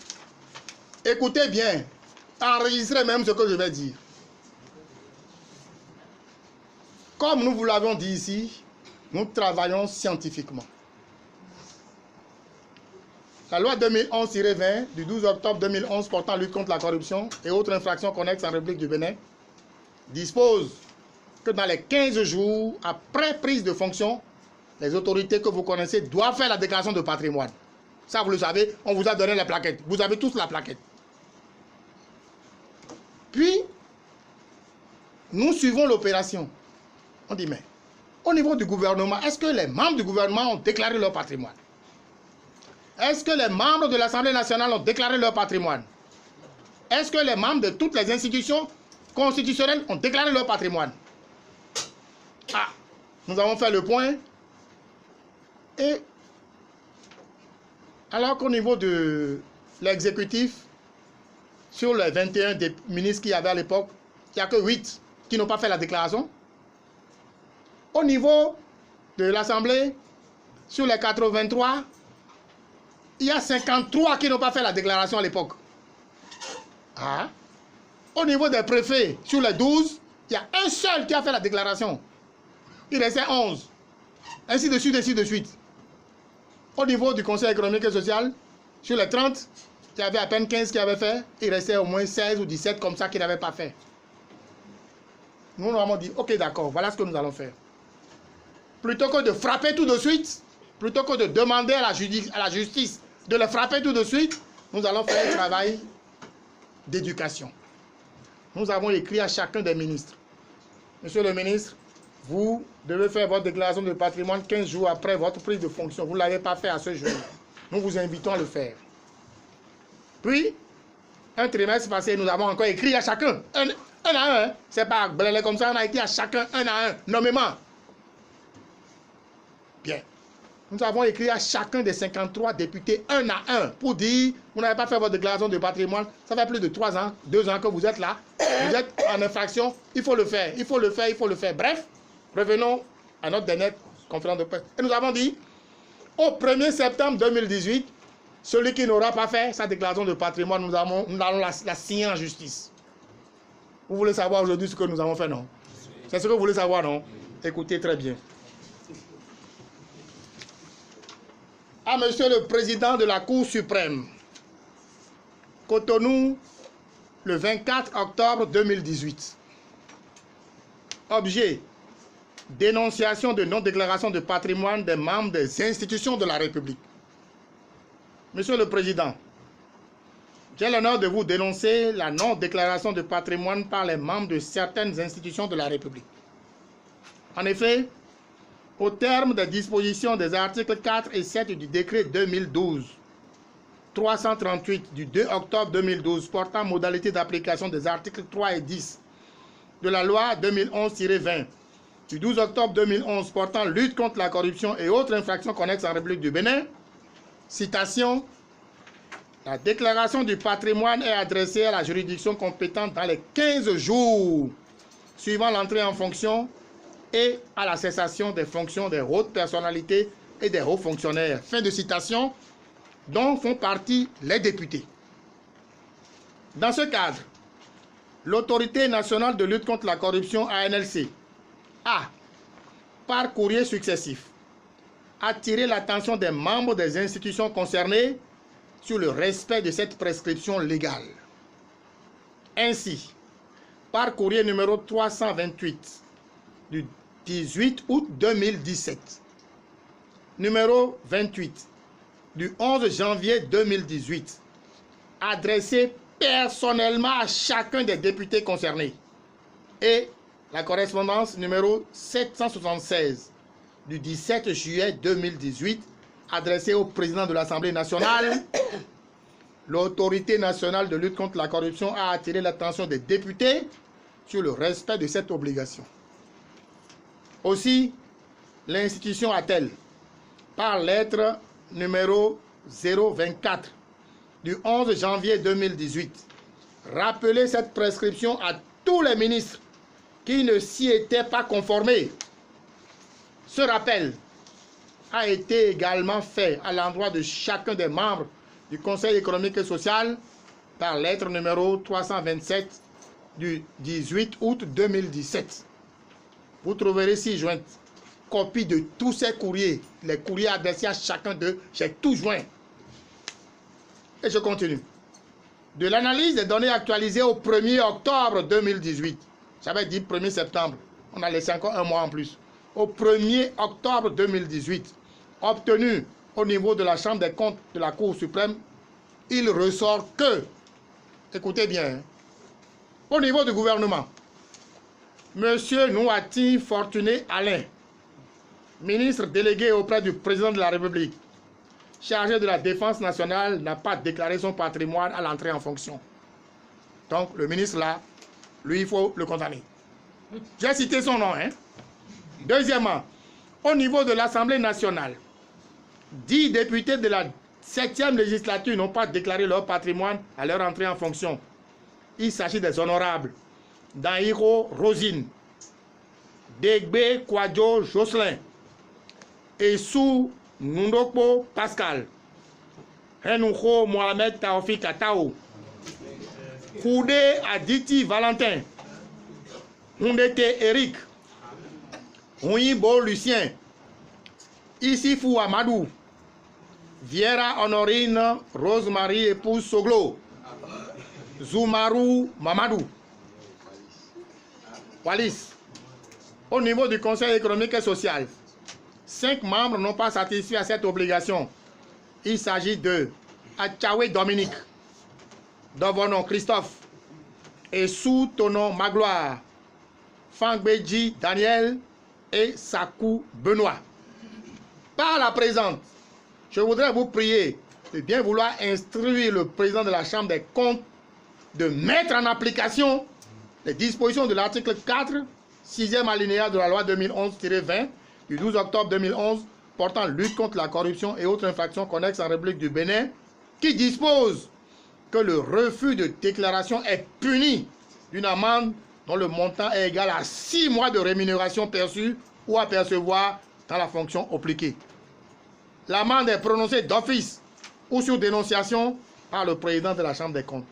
Speaker 1: Écoutez bien. Enregistrez même ce que je vais dire. Comme nous vous l'avons dit ici, nous travaillons scientifiquement. La loi 2011-20 du 12 octobre 2011 portant lutte contre la corruption et autres infractions connexes en République du Bénin dispose que dans les 15 jours après prise de fonction, les autorités que vous connaissez doivent faire la déclaration de patrimoine. Ça, vous le savez, on vous a donné la plaquette. Vous avez tous la plaquette. Puis, nous suivons l'opération. On dit, mais au niveau du gouvernement, est-ce que les membres du gouvernement ont déclaré leur patrimoine? Est-ce que les membres de l'Assemblée nationale ont déclaré leur patrimoine? Est-ce que les membres de toutes les institutions constitutionnelles ont déclaré leur patrimoine? Ah, nous avons fait le point. Et alors qu'au niveau de l'exécutif, sur les 21 des ministres qu'il y avait à l'époque, il n'y a que 8 qui n'ont pas fait la déclaration. Au niveau de l'Assemblée, sur les 83, il y a 53 qui n'ont pas fait la déclaration à l'époque. Ah. Au niveau des préfets, sur les 12, il y a un seul qui a fait la déclaration. Il restait 11. Ainsi de suite, ainsi de suite. Au niveau du Conseil économique et social, sur les 30, il y avait à peine 15 qui avaient fait. Il restait au moins 16 ou 17 comme ça qui n'avaient pas fait. Nous avons dit, ok d'accord, voilà ce que nous allons faire. Plutôt que de frapper tout de suite, plutôt que de demander à la justice de le frapper tout de suite, nous allons faire un travail d'éducation. Nous avons écrit à chacun des ministres. Monsieur le ministre, vous devez faire votre déclaration de patrimoine 15 jours après votre prise de fonction. Vous ne l'avez pas fait à ce jour. Nous vous invitons à le faire. Puis, un trimestre passé, nous avons encore écrit à chacun, un à un. C'est pas blélé comme ça, on a écrit à chacun, un à un, nommément. Bien. Nous avons écrit à chacun des 53 députés, un à un, pour dire, vous n'avez pas fait votre déclaration de patrimoine, ça fait plus de 3 ans, 2 ans que vous êtes là, vous êtes en infraction, il faut le faire, il faut le faire, il faut le faire. Bref, revenons à notre dernière conférence de presse. Et nous avons dit, au 1er septembre 2018, celui qui n'aura pas fait sa déclaration de patrimoine, nous allons la signer en justice. Vous voulez savoir aujourd'hui ce que nous avons fait, non? C'est ce que vous voulez savoir, non? Écoutez très bien. À Monsieur le Président de la Cour suprême, Cotonou, le 24 octobre 2018. Objet, dénonciation de non-déclaration de patrimoine des membres des institutions de la République. Monsieur le Président, j'ai l'honneur de vous dénoncer la non-déclaration de patrimoine par les membres de certaines institutions de la République. En effet, au terme des dispositions des articles 4 et 7 du décret 2012-338 du 2 octobre 2012 portant modalité d'application des articles 3 et 10 de la loi 2011-20 du 12 octobre 2011 portant lutte contre la corruption et autres infractions connexes en République du Bénin, citation, la déclaration du patrimoine est adressée à la juridiction compétente dans les 15 jours suivant l'entrée en fonction et à la cessation des fonctions des hautes personnalités et des hauts fonctionnaires. Fin de citation, dont font partie les députés. Dans ce cadre, l'Autorité nationale de lutte contre la corruption, ANLC, a, par courrier successif, attiré l'attention des membres des institutions concernées sur le respect de cette prescription légale. Ainsi, par courrier numéro 328 du 18 août 2017, numéro 28 du 11 janvier 2018, adressé personnellement à chacun des députés concernés, et la correspondance numéro 776 du 17 juillet 2018, adressée au président de l'Assemblée nationale, l'Autorité nationale de lutte contre la corruption a attiré l'attention des députés sur le respect de cette obligation. Aussi, l'institution a-t-elle, par lettre numéro 024 du 11 janvier 2018, rappelé cette prescription à tous les ministres qui ne s'y étaient pas conformés. Ce rappel a été également fait à l'endroit de chacun des membres du Conseil économique et social par lettre numéro 327 du 18 août 2017. Vous trouverez ci-jointe copie de tous ces courriers, les courriers adressés à chacun d'eux, j'ai tout joint. Et je continue. De l'analyse des données actualisées au 1er octobre 2018, j'avais dit 1er septembre, on a laissé encore un mois en plus, au 1er octobre 2018, obtenu au niveau de la Chambre des comptes de la Cour suprême, il ressort que, écoutez bien, au niveau du gouvernement, M. Nouati Fortuné Alain, ministre délégué auprès du président de la République, chargé de la défense nationale, n'a pas déclaré son patrimoine à l'entrée en fonction. Donc, le ministre là, lui, il faut le condamner. J'ai cité son nom, hein. Deuxièmement, au niveau de l'Assemblée nationale, 10 députés de la 7e législature n'ont pas déclaré leur patrimoine à leur entrée en fonction. Il s'agit des honorables Danhiro Rosine, Degbe Kwadjo Jocelyn, Essou Nundokpo Pascal, Henoucho Mohamed Taoufik Atao, Koudé Aditi Valentin, Hundete Eric, Huibo Lucien, Issifou Amadou, Viera Honorine Rosemary épouse Soglo, Zoumarou Mamadou, Wallis. Au niveau du Conseil économique et social, 5 membres n'ont pas satisfait à cette obligation. Il s'agit de Achawe Dominique, Dovonon Christophe, Essou Tonon Magloire, Fangbeji Daniel et Sakou Benoît. Par la présente, je voudrais vous prier de bien vouloir instruire le président de la Chambre des comptes de mettre en application les dispositions de l'article 4, 6e alinéa de la loi 2011-20 du 12 octobre 2011 portant lutte contre la corruption et autres infractions connexes en République du Bénin, qui dispose que le refus de déclaration est puni d'une amende dont le montant est égal à 6 mois de rémunération perçue ou à percevoir dans la fonction appliquée. L'amende est prononcée d'office ou sur dénonciation par le président de la Chambre des comptes.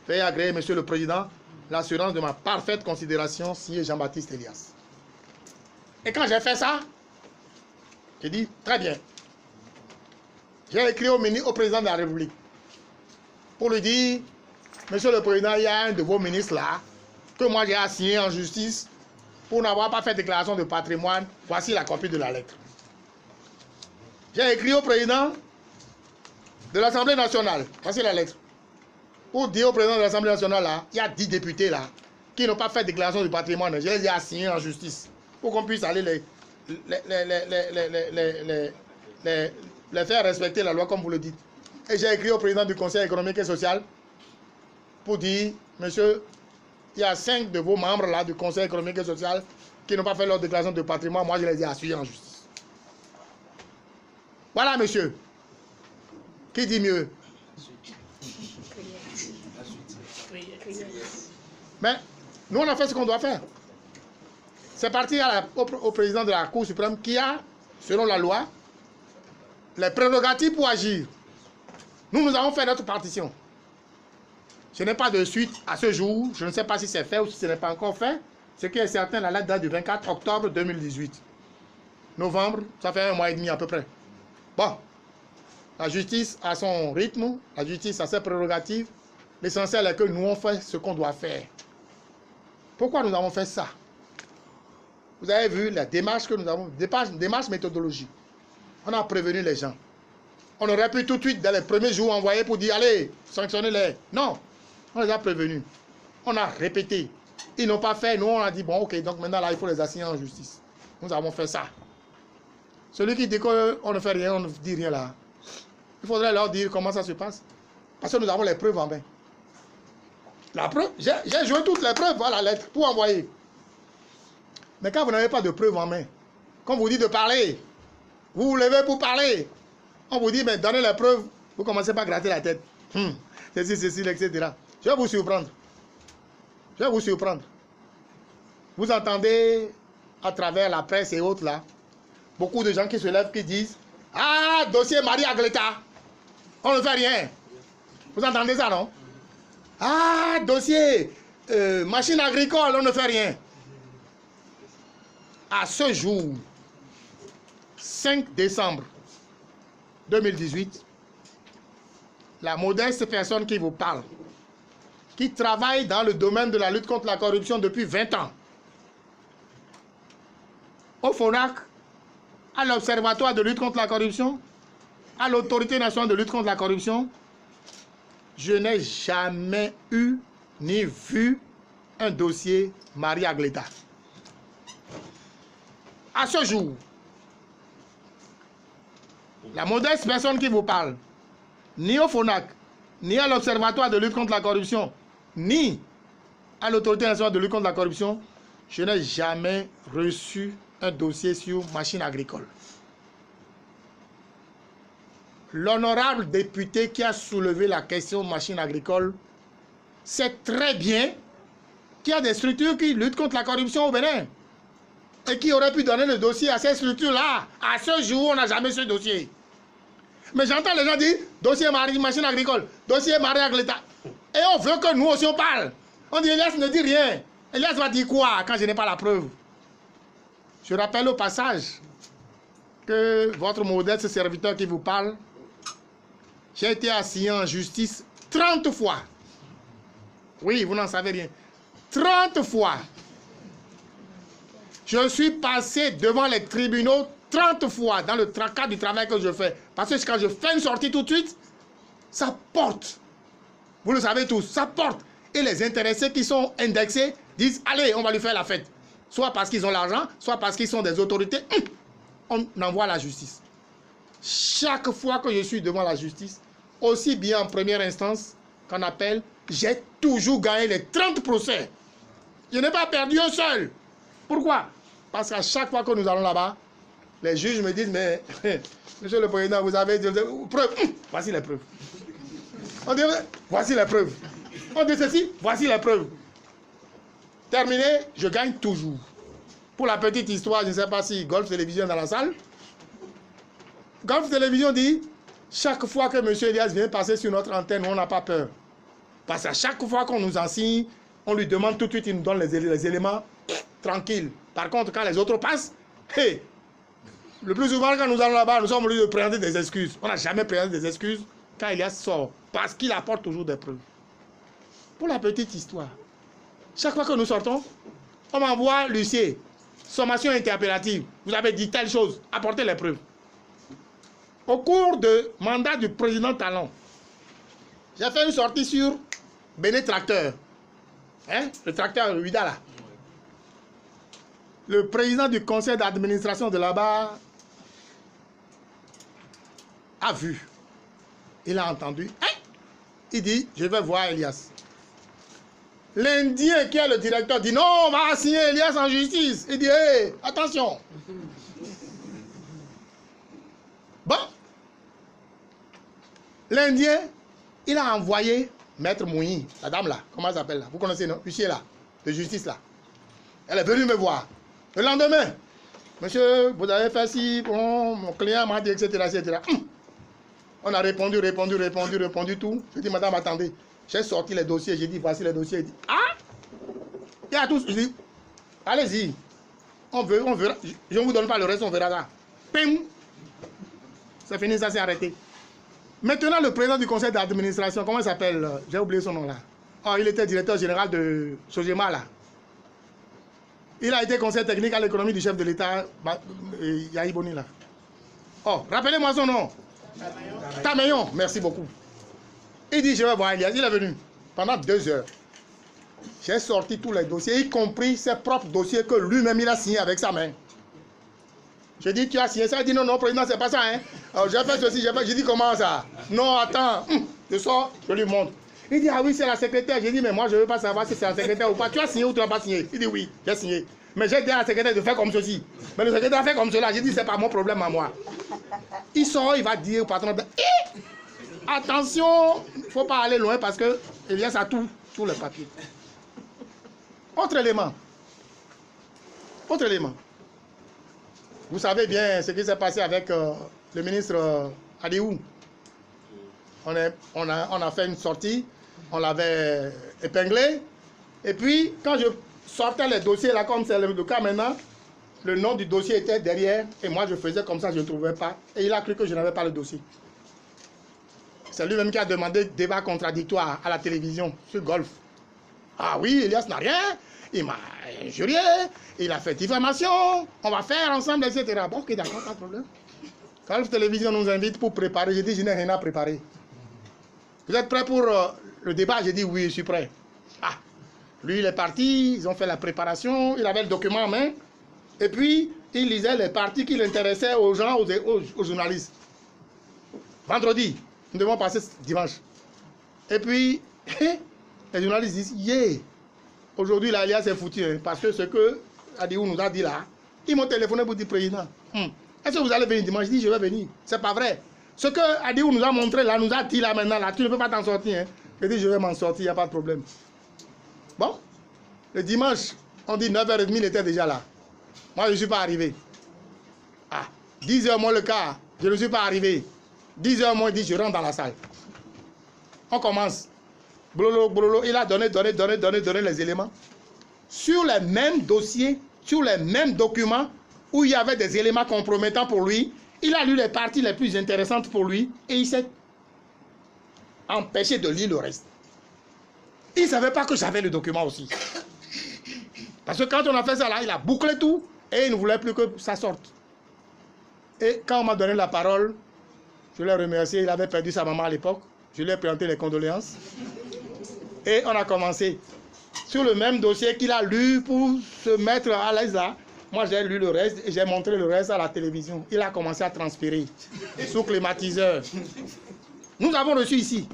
Speaker 1: Veuillez agréer, Monsieur le Président, l'assurance de ma parfaite considération, signé Jean-Baptiste Elias. Et quand j'ai fait ça, j'ai dit, très bien. J'ai écrit au président de la République pour lui dire, Monsieur le Président, il y a un de vos ministres là, que moi j'ai assigné en justice pour n'avoir pas fait déclaration de patrimoine. Voici la copie de la lettre. J'ai écrit au président de l'Assemblée nationale, voici la lettre, pour dire au président de l'Assemblée nationale là, il y a 10 députés là, qui n'ont pas fait déclaration de patrimoine. Je les ai assignés en justice pour qu'on puisse aller les faire respecter la loi comme vous le dites. Et j'ai écrit au président du Conseil économique et social pour dire, monsieur, il y a 5 de vos membres là du Conseil économique et social qui n'ont pas fait leur déclaration de patrimoine. Moi, je les ai assignés en justice. Voilà, monsieur. Qui dit mieux? Mais nous, on a fait ce qu'on doit faire. C'est parti au président de la Cour suprême qui a, selon la loi, les prérogatives pour agir. Nous avons fait notre partition. Je n'ai pas de suite à ce jour. Je ne sais pas si c'est fait ou si ce n'est pas encore fait. Ce qui est certain, la lettre date du 24 octobre 2018. Novembre, ça fait 1 mois et demi à peu près. Bon, la justice a son rythme, la justice a ses prérogatives. L'essentiel est que nous on fait ce qu'on doit faire. Pourquoi nous avons fait ça? Vous avez vu la démarche que nous avons, démarche méthodologique. On a prévenu les gens. On aurait pu tout de suite, dans les premiers jours, envoyer pour dire, allez, sanctionnez-les. Non, on les a prévenus. On a répété. Ils n'ont pas fait, nous on a dit, bon, ok, donc maintenant là, il faut les assigner en justice. Nous avons fait ça. Celui qui dit qu'on ne fait rien, on ne dit rien là. Il faudrait leur dire comment ça se passe. Parce que nous avons les preuves en main. La preuve, j'ai joué toutes les preuves à la lettre pour envoyer. Mais quand vous n'avez pas de preuves en main, quand on vous dit de parler, vous vous levez pour parler. On vous dit, mais donnez les preuves, vous commencez pas à gratter la tête. Ceci, etc. Je vais vous surprendre. Je vais vous surprendre. Vous entendez à travers la presse et autres là, beaucoup de gens qui se lèvent qui disent, ah, dossier Marie Agleta, on ne fait rien. Vous entendez ça, non? Ah, dossier machine agricole, on ne fait rien. À ce jour, 5 décembre 2018, la modeste personne qui vous parle, qui travaille dans le domaine de la lutte contre la corruption depuis 20 ans, au FONAC, à l'Observatoire de lutte contre la corruption, à l'Autorité nationale de lutte contre la corruption, je n'ai jamais eu ni vu un dossier Marie Agleta. À ce jour, la modeste personne qui vous parle, ni au FONAC, ni à l'Observatoire de lutte contre la corruption, ni à l'Autorité nationale de lutte contre la corruption, je n'ai jamais reçu un dossier sur machine agricole. L'honorable député qui a soulevé la question machine agricole sait très bien qu'il y a des structures qui luttent contre la corruption au Bénin et qui auraient pu donner le dossier à ces structures-là. À ce jour, on n'a jamais ce dossier. Mais j'entends les gens dire dossier machine agricole, dossier mariage avec l'État. Et on veut que nous aussi on parle. On dit Elias ne dit rien. Elias va dire quoi quand je n'ai pas la preuve? Je rappelle au passage que votre modeste serviteur qui vous parle, j'ai été assigné en justice 30 fois. Oui, vous n'en savez rien. 30 fois. Je suis passé devant les tribunaux 30 fois dans le cadre du travail que je fais. Parce que quand je fais une sortie tout de suite, ça porte. Vous le savez tous, ça porte. Et les intéressés qui sont indexés disent, allez, on va lui faire la fête. Soit parce qu'ils ont l'argent, soit parce qu'ils sont des autorités. On envoie la justice. Chaque fois que je suis devant la justice, aussi bien en première instance qu'en appel, j'ai toujours gagné les 30 procès. Je n'ai pas perdu un seul. Pourquoi? Parce qu'à chaque fois que nous allons là-bas, les juges me disent, mais monsieur le président, vous avez des preuves. Voici les preuves. On dit, voici les preuves. On dit ceci, voici les preuves. Terminé, je gagne toujours. Pour la petite histoire, je ne sais pas si Golf Télévision est dans la salle. Golf Télévision dit, chaque fois que M. Elias vient passer sur notre antenne, on n'a pas peur. Parce qu'à chaque fois qu'on nous enseigne, on lui demande tout de suite, il nous donne les éléments tranquilles. Par contre, quand les autres passent, hey, le plus souvent, quand nous allons là-bas, nous sommes obligés de présenter des excuses. On n'a jamais présenté des excuses quand Elias sort. Parce qu'il apporte toujours des preuves. Pour la petite histoire, chaque fois que nous sortons, on m'envoie l'huissier. Sommation interpellative. Vous avez dit telle chose. Apportez les preuves. Au cours du mandat du président Talon, j'ai fait une sortie sur Béné Tracteur. Hein? Le tracteur Huida là. Le président du conseil d'administration de là-bas a vu. Il a entendu. Hein? Il dit, je vais voir Elias. L'Indien qui est le directeur dit, non, on va assigner Elias en justice. Il dit, hey, attention. Bon. L'Indien, il a envoyé Maître Mouyi, la dame là, comment elle s'appelle là? Vous connaissez, non? Huissier là, de justice là. Elle est venue me voir. Le lendemain, monsieur, vous avez fait ci, bon, mon client m'a dit, etc., etc. On a répondu tout. Je dis, madame, attendez. J'ai sorti les dossiers, j'ai dit, voici les dossiers. Il dit, ah! Il y a tous. Je dis, allez-y. On verra. Je ne vous donne pas le reste, on verra là. Pim! C'est fini, ça s'est arrêté. Maintenant, le président du conseil d'administration, comment il s'appelle? J'ai oublié son nom là. Oh, il était directeur général de Sogema là. Il a été conseiller technique à l'économie du chef de l'État, Yahi Boni là. Oh, rappelez-moi son nom. Tamayon, merci beaucoup. Il dit, je vais voir Elias. Il est venu pendant 2 heures. J'ai sorti tous les dossiers, y compris ses propres dossiers que lui-même il a signé avec sa main. Je dis, tu as signé ça? Il dit, non, non, président, c'est pas ça. Hein. J'ai fait ceci, j'ai dit, comment ça? Non, attends. Je sors, je lui montre. Il dit, ah oui, c'est la secrétaire. J'ai dit, mais moi, je ne veux pas savoir si c'est la secrétaire ou pas. Tu as signé ou tu n'as pas signé? Il dit, oui, j'ai signé. Mais j'ai dit à la secrétaire de faire comme ceci. Mais le secrétaire a fait comme cela. J'ai dit, c'est pas mon problème à moi. Il sort, il va dire au patron, attention, il ne faut pas aller loin parce que Elias a tout sur le papier. Autre élément. Vous savez bien ce qui s'est passé avec le ministre Adiou. On a fait une sortie, on l'avait épinglé. Et puis, quand je sortais les dossiers, là, comme c'est le cas maintenant, le nom du dossier était derrière. Et moi, je faisais comme ça, je ne trouvais pas. Et il a cru que je n'avais pas le dossier. C'est lui-même qui a demandé débat contradictoire à la télévision sur Golf. Ah oui, Elias n'a rien. Il m'a injurié. Il a fait diffamation. On va faire ensemble, etc. Bon, ok, d'accord, pas de problème. Golf Télévision nous invite pour préparer. J'ai dit, je n'ai rien à préparer. Vous êtes prêts pour le débat? J'ai dit, oui, je suis prêt. Ah, lui, il est parti. Ils ont fait la préparation. Il avait le document en main. Et puis, il lisait les parties qui l'intéressaient aux gens, aux journalistes. Vendredi. Nous devons passer dimanche. Et puis, les journalistes disent, yeah, aujourd'hui, là, Elias est foutu. Hein, parce que ce que Adiou nous a dit là, Ils m'ont téléphoné pour dire, président, est-ce que vous allez venir dimanche? Je dis, je vais venir. C'est pas vrai. Ce que Adéou nous a montré là, nous a dit là maintenant, là, tu ne peux pas t'en sortir. Hein. Je dis, je vais m'en sortir, il n'y a pas de problème. Bon, le dimanche, on dit 9h30, il était déjà là. Moi, je ne suis pas arrivé. Ah, 10h moins le quart, je ne suis pas arrivé. 10h moins 10, je rentre dans la salle. On commence. Blolo, blolo, il a donné les éléments. Sur les mêmes dossiers, sur les mêmes documents, où il y avait des éléments compromettants pour lui, il a lu les parties les plus intéressantes pour lui et il s'est empêché de lire le reste. Il ne savait pas que j'avais le document aussi. Parce que quand on a fait ça là, il a bouclé tout et il ne voulait plus que ça sorte. Et quand on m'a donné la parole, je l'ai remercié, il avait perdu sa maman à l'époque. Je lui ai présenté les condoléances. Et on a commencé. Sur le même dossier qu'il a lu pour se mettre à l'aise là, moi j'ai lu le reste et j'ai montré le reste à la télévision. Il a commencé à transpirer sous climatiseur. Nous avons reçu ici.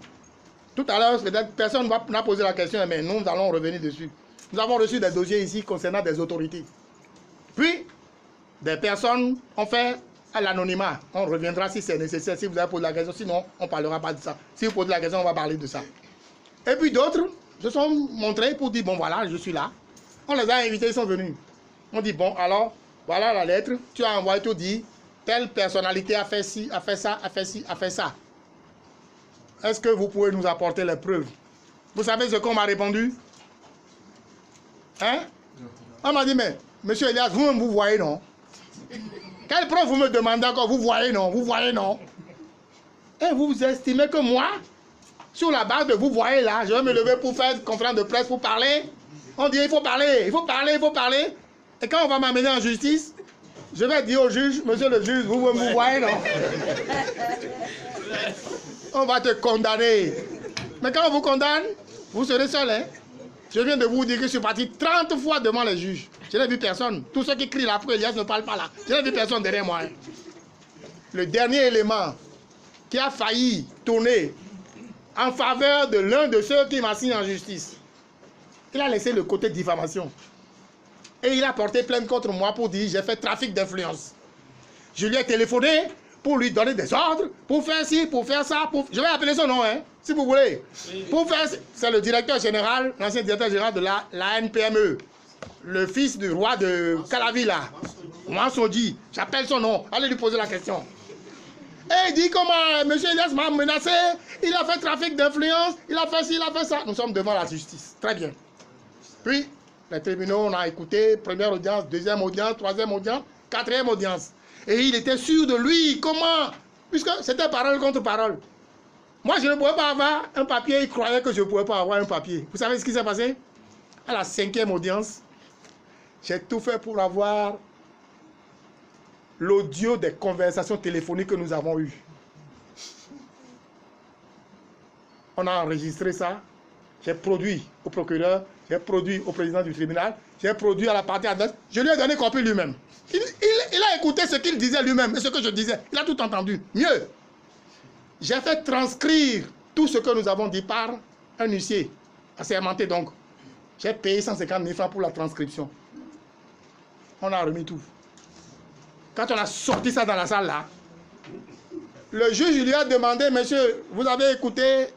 Speaker 1: Tout à l'heure, personne n'a posé la question, mais nous allons revenir dessus. Nous avons reçu des dossiers ici concernant des autorités. Puis, des personnes ont fait à l'anonymat. On reviendra si c'est nécessaire, si vous avez posé la question. Sinon, on ne parlera pas de ça. Si vous posez la question, on va parler de ça. Et puis d'autres se sont montrés pour dire, bon voilà, je suis là. On les a invités, ils sont venus. On dit, bon alors, voilà la lettre. Tu as envoyé tout dit, telle personnalité a fait ci, a fait ça, a fait ci, a fait ça. Est-ce que vous pouvez nous apporter les preuves? Vous savez ce qu'on m'a répondu? Hein? On m'a dit, mais monsieur Elias, vous-même vous voyez, non? Quelle preuve vous me demandez encore? Vous voyez, non? Vous voyez, non? Et vous estimez que moi, sur la base de vous voyez là, je vais me lever pour faire une conférence de presse pour parler? On dit, il faut parler, il faut parler, il faut parler. Et quand on va m'amener en justice, je vais dire au juge, monsieur le juge, vous voyez, non? On va te condamner. Mais quand on vous condamne, vous serez seul. Hein? Je viens de vous dire que je suis parti 30 fois devant les juges. Je n'ai vu personne. Tous ceux qui crient là, pour Elias ne parlent pas là. Je n'ai vu personne derrière moi. Hein? Le dernier élément qui a failli tourner en faveur de l'un de ceux qui m'assignent en justice, il a laissé le côté diffamation. Et il a porté plainte contre moi pour dire j'ai fait trafic d'influence. Je lui ai téléphoné pour lui donner des ordres, pour faire ci, pour faire ça. Je vais appeler son nom, hein, si vous voulez. Oui. Pour faire... C'est le directeur général, l'ancien directeur général de la NPME. Le fils du roi de Calavi, là. Mwansodi. J'appelle son nom. Allez lui poser la question. Et il dit comment M. Elias m'a menacé, il a fait trafic d'influence, il a fait ci, il a fait ça. Nous sommes devant la justice. Très bien. Puis, les tribunaux, on a écouté, première audience, deuxième audience, troisième audience, quatrième audience. Et il était sûr de lui. Comment? Puisque c'était parole contre parole. Moi, je ne pouvais pas avoir un papier. Il croyait que je ne pouvais pas avoir un papier. Vous savez ce qui s'est passé? À la cinquième audience, j'ai tout fait pour avoir l'audio des conversations téléphoniques que nous avons eues. On a enregistré ça. J'ai produit au procureur, j'ai produit au président du tribunal, j'ai produit à la partie adverse. Je lui ai donné copie lui-même. Il a écouté ce qu'il disait lui-même et ce que je disais. Il a tout entendu. Mieux, j'ai fait transcrire tout ce que nous avons dit par un huissier assermenté. Donc, j'ai payé 150 000 francs pour la transcription. On a remis tout. Quand on a sorti ça dans la salle là, le juge lui a demandé, monsieur, vous avez écouté?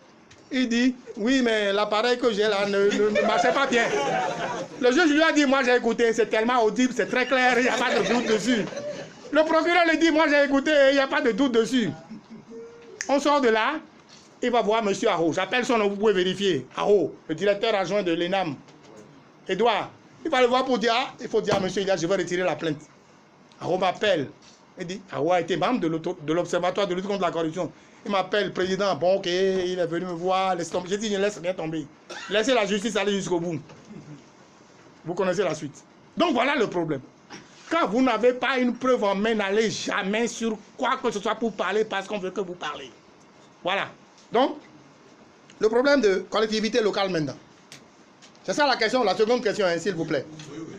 Speaker 1: Il dit, oui, mais l'appareil que j'ai là ne marchait pas bien. Le juge lui a dit, moi j'ai écouté, c'est tellement audible, c'est très clair, il n'y a pas de doute dessus. Le procureur lui dit, moi j'ai écouté, il n'y a pas de doute dessus. On sort de là, il va voir monsieur Aho. J'appelle son nom, vous pouvez vérifier. Aho, le directeur adjoint de l'ENAM. Edouard, il va le voir pour dire, ah, il faut dire à monsieur Elias, je vais retirer la plainte. Aho m'appelle. Il dit, Aho a été membre de l'Observatoire de lutte contre la corruption. Il m'appelle, président, bon ok, il est venu me voir, laisse tomber. J'ai dit, ne laisse rien tomber. Laissez la justice aller jusqu'au bout. Vous connaissez la suite. Donc voilà le problème. Quand vous n'avez pas une preuve en main, n'allez jamais sur quoi que ce soit pour parler parce qu'on veut que vous parlez. Voilà. Donc, le problème de collectivité locale maintenant. C'est ça la question, la seconde question, hein, s'il vous plaît.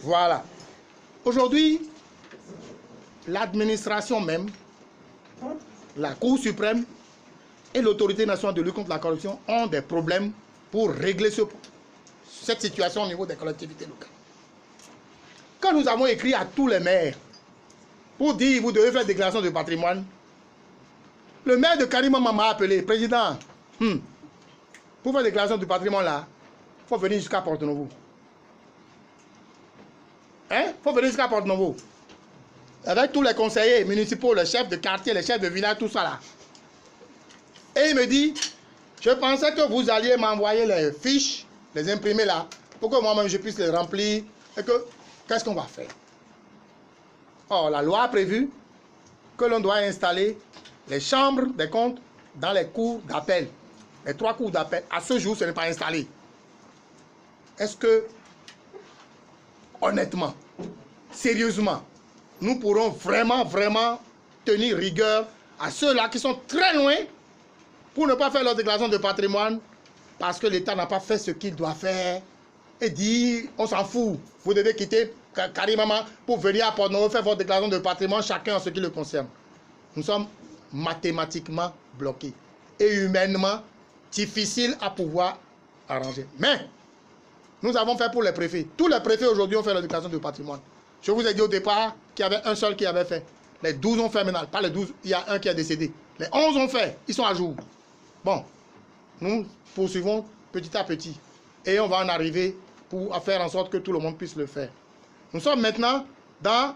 Speaker 1: Voilà. Aujourd'hui, l'administration même, la Cour suprême et l'autorité nationale de lutte contre la corruption ont des problèmes pour régler cette situation au niveau des collectivités locales. Quand nous avons écrit à tous les maires pour dire vous devez faire déclaration de patrimoine. Le maire de Karima m'a appelé, président, pour faire déclaration de patrimoine là, il faut venir jusqu'à Porto-Novo. Hein? Il faut venir jusqu'à Porto-Novo. Avec tous les conseillers municipaux, les chefs de quartier, les chefs de village, tout ça là. Et il me dit, je pensais que vous alliez m'envoyer les fiches, les imprimer là, pour que moi-même je puisse les remplir. Et que, qu'est-ce qu'on va faire? Or, la loi a prévu que l'on doit installer les chambres des comptes dans les cours d'appel. Les 3 cours d'appel. À ce jour, ce n'est pas installé. Est-ce que, honnêtement, sérieusement, nous pourrons vraiment tenir rigueur à ceux-là qui sont très loin pour ne pas faire leur déclaration de patrimoine parce que l'État n'a pas fait ce qu'il doit faire et dit on s'en fout, vous devez quitter Karima pour venir à Porto-Novo faire votre déclaration de patrimoine, chacun en ce qui le concerne. Nous sommes mathématiquement bloqués et humainement difficiles à pouvoir arranger. Mais nous avons fait pour les préfets. Tous les préfets aujourd'hui ont fait leur déclaration de patrimoine. Je vous ai dit au départ qu'il y avait un seul qui avait fait. Les 12 ont fait maintenant. Pas les 12, il y a un qui a décédé. Les 11 ont fait. Ils sont à jour. Bon, nous poursuivons petit à petit. Et on va en arriver pour faire en sorte que tout le monde puisse le faire. Nous sommes maintenant dans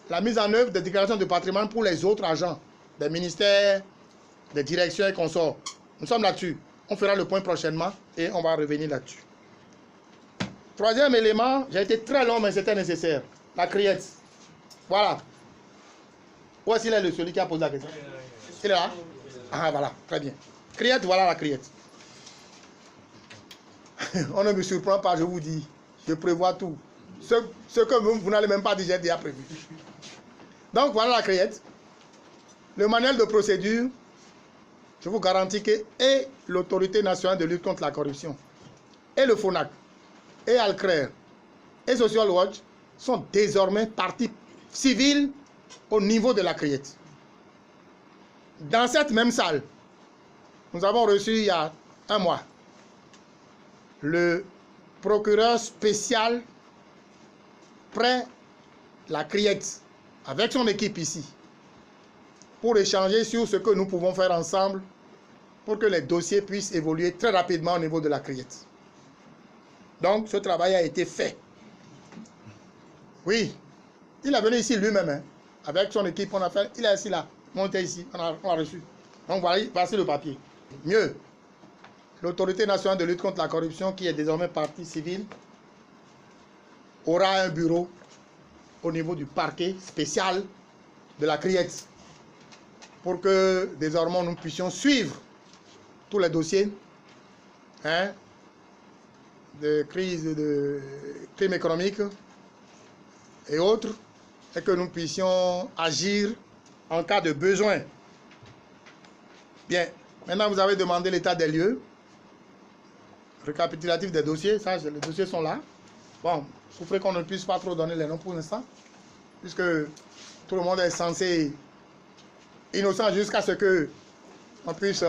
Speaker 1: la mise en œuvre des déclarations de patrimoine pour les autres agents, des ministères, des directions et consorts. Nous sommes là-dessus. On fera le point prochainement et on va revenir là-dessus. Troisième élément, j'ai été très long mais c'était nécessaire. La criette. Voilà. Où est-ce qu'il est celui qui a posé la question? Il est là? Ah voilà, très bien. Criette, voilà la criette. On ne me surprend pas, je vous dis. Je prévois tout. Ce que vous n'allez même pas dire, j'ai déjà prévu. Donc voilà la criette. Le manuel de procédure, je vous garantis que et l'autorité nationale de lutte contre la corruption, et le FONAC, et Alcrer, et Social Watch sont désormais partie civile au niveau de la criette. Dans cette même salle, nous avons reçu il y a un mois le procureur spécial près la criette avec son équipe ici pour échanger sur ce que nous pouvons faire ensemble pour que les dossiers puissent évoluer très rapidement au niveau de la criette. Donc ce travail a été fait. Oui, il est venu ici lui-même, hein, avec son équipe, on a fait, il est assis là, monté ici, on a reçu. Donc voilà, voici le papier. Mieux, l'autorité nationale de lutte contre la corruption, qui est désormais partie civile, aura un bureau au niveau du parquet spécial de la criette pour que désormais nous puissions suivre tous les dossiers de crise, de crime économique et autres, et que nous puissions agir en cas de besoin. Bien, maintenant vous avez demandé l'état des lieux, récapitulatif des dossiers, ça, les dossiers sont là. Bon, souffrez qu'on ne puisse pas trop donner les noms pour l'instant, puisque tout le monde est censé innocent jusqu'à ce que on puisse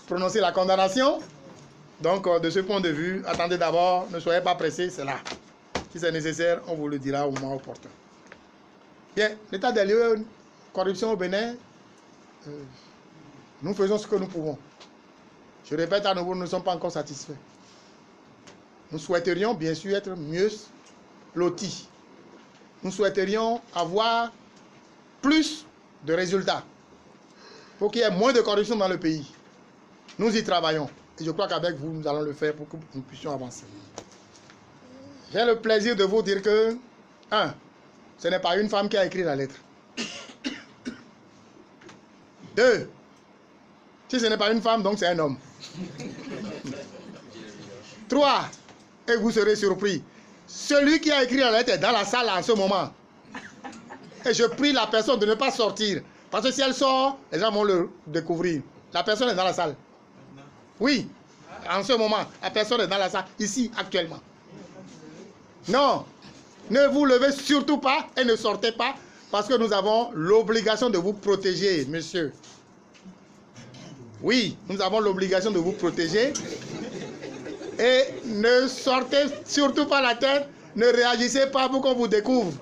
Speaker 1: prononcer la condamnation. Donc, de ce point de vue, attendez d'abord, ne soyez pas pressés, c'est là. Si c'est nécessaire, on vous le dira au moment opportun. Bien, l'état des lieux, corruption au Bénin, nous faisons ce que nous pouvons. Je répète à nouveau, nous ne sommes pas encore satisfaits. Nous souhaiterions bien sûr être mieux lotis. Nous souhaiterions avoir plus de résultats pour qu'il y ait moins de corruption dans le pays. Nous y travaillons. Et je crois qu'avec vous, nous allons le faire pour que nous puissions avancer. J'ai le plaisir de vous dire que, 1, ce n'est pas une femme qui a écrit la lettre. 2, si ce n'est pas une femme, donc c'est un homme. 3, et vous serez surpris, celui qui a écrit la lettre est dans la salle en ce moment. Et je prie la personne de ne pas sortir. Parce que si elle sort, les gens vont le découvrir. La personne est dans la salle. Oui, en ce moment, la personne est dans la salle, ici, actuellement. Non, ne vous levez surtout pas et ne sortez pas, parce que nous avons l'obligation de vous protéger, monsieur. Oui, nous avons l'obligation de vous protéger. Et ne sortez surtout pas la tête, ne réagissez pas pour qu'on vous découvre.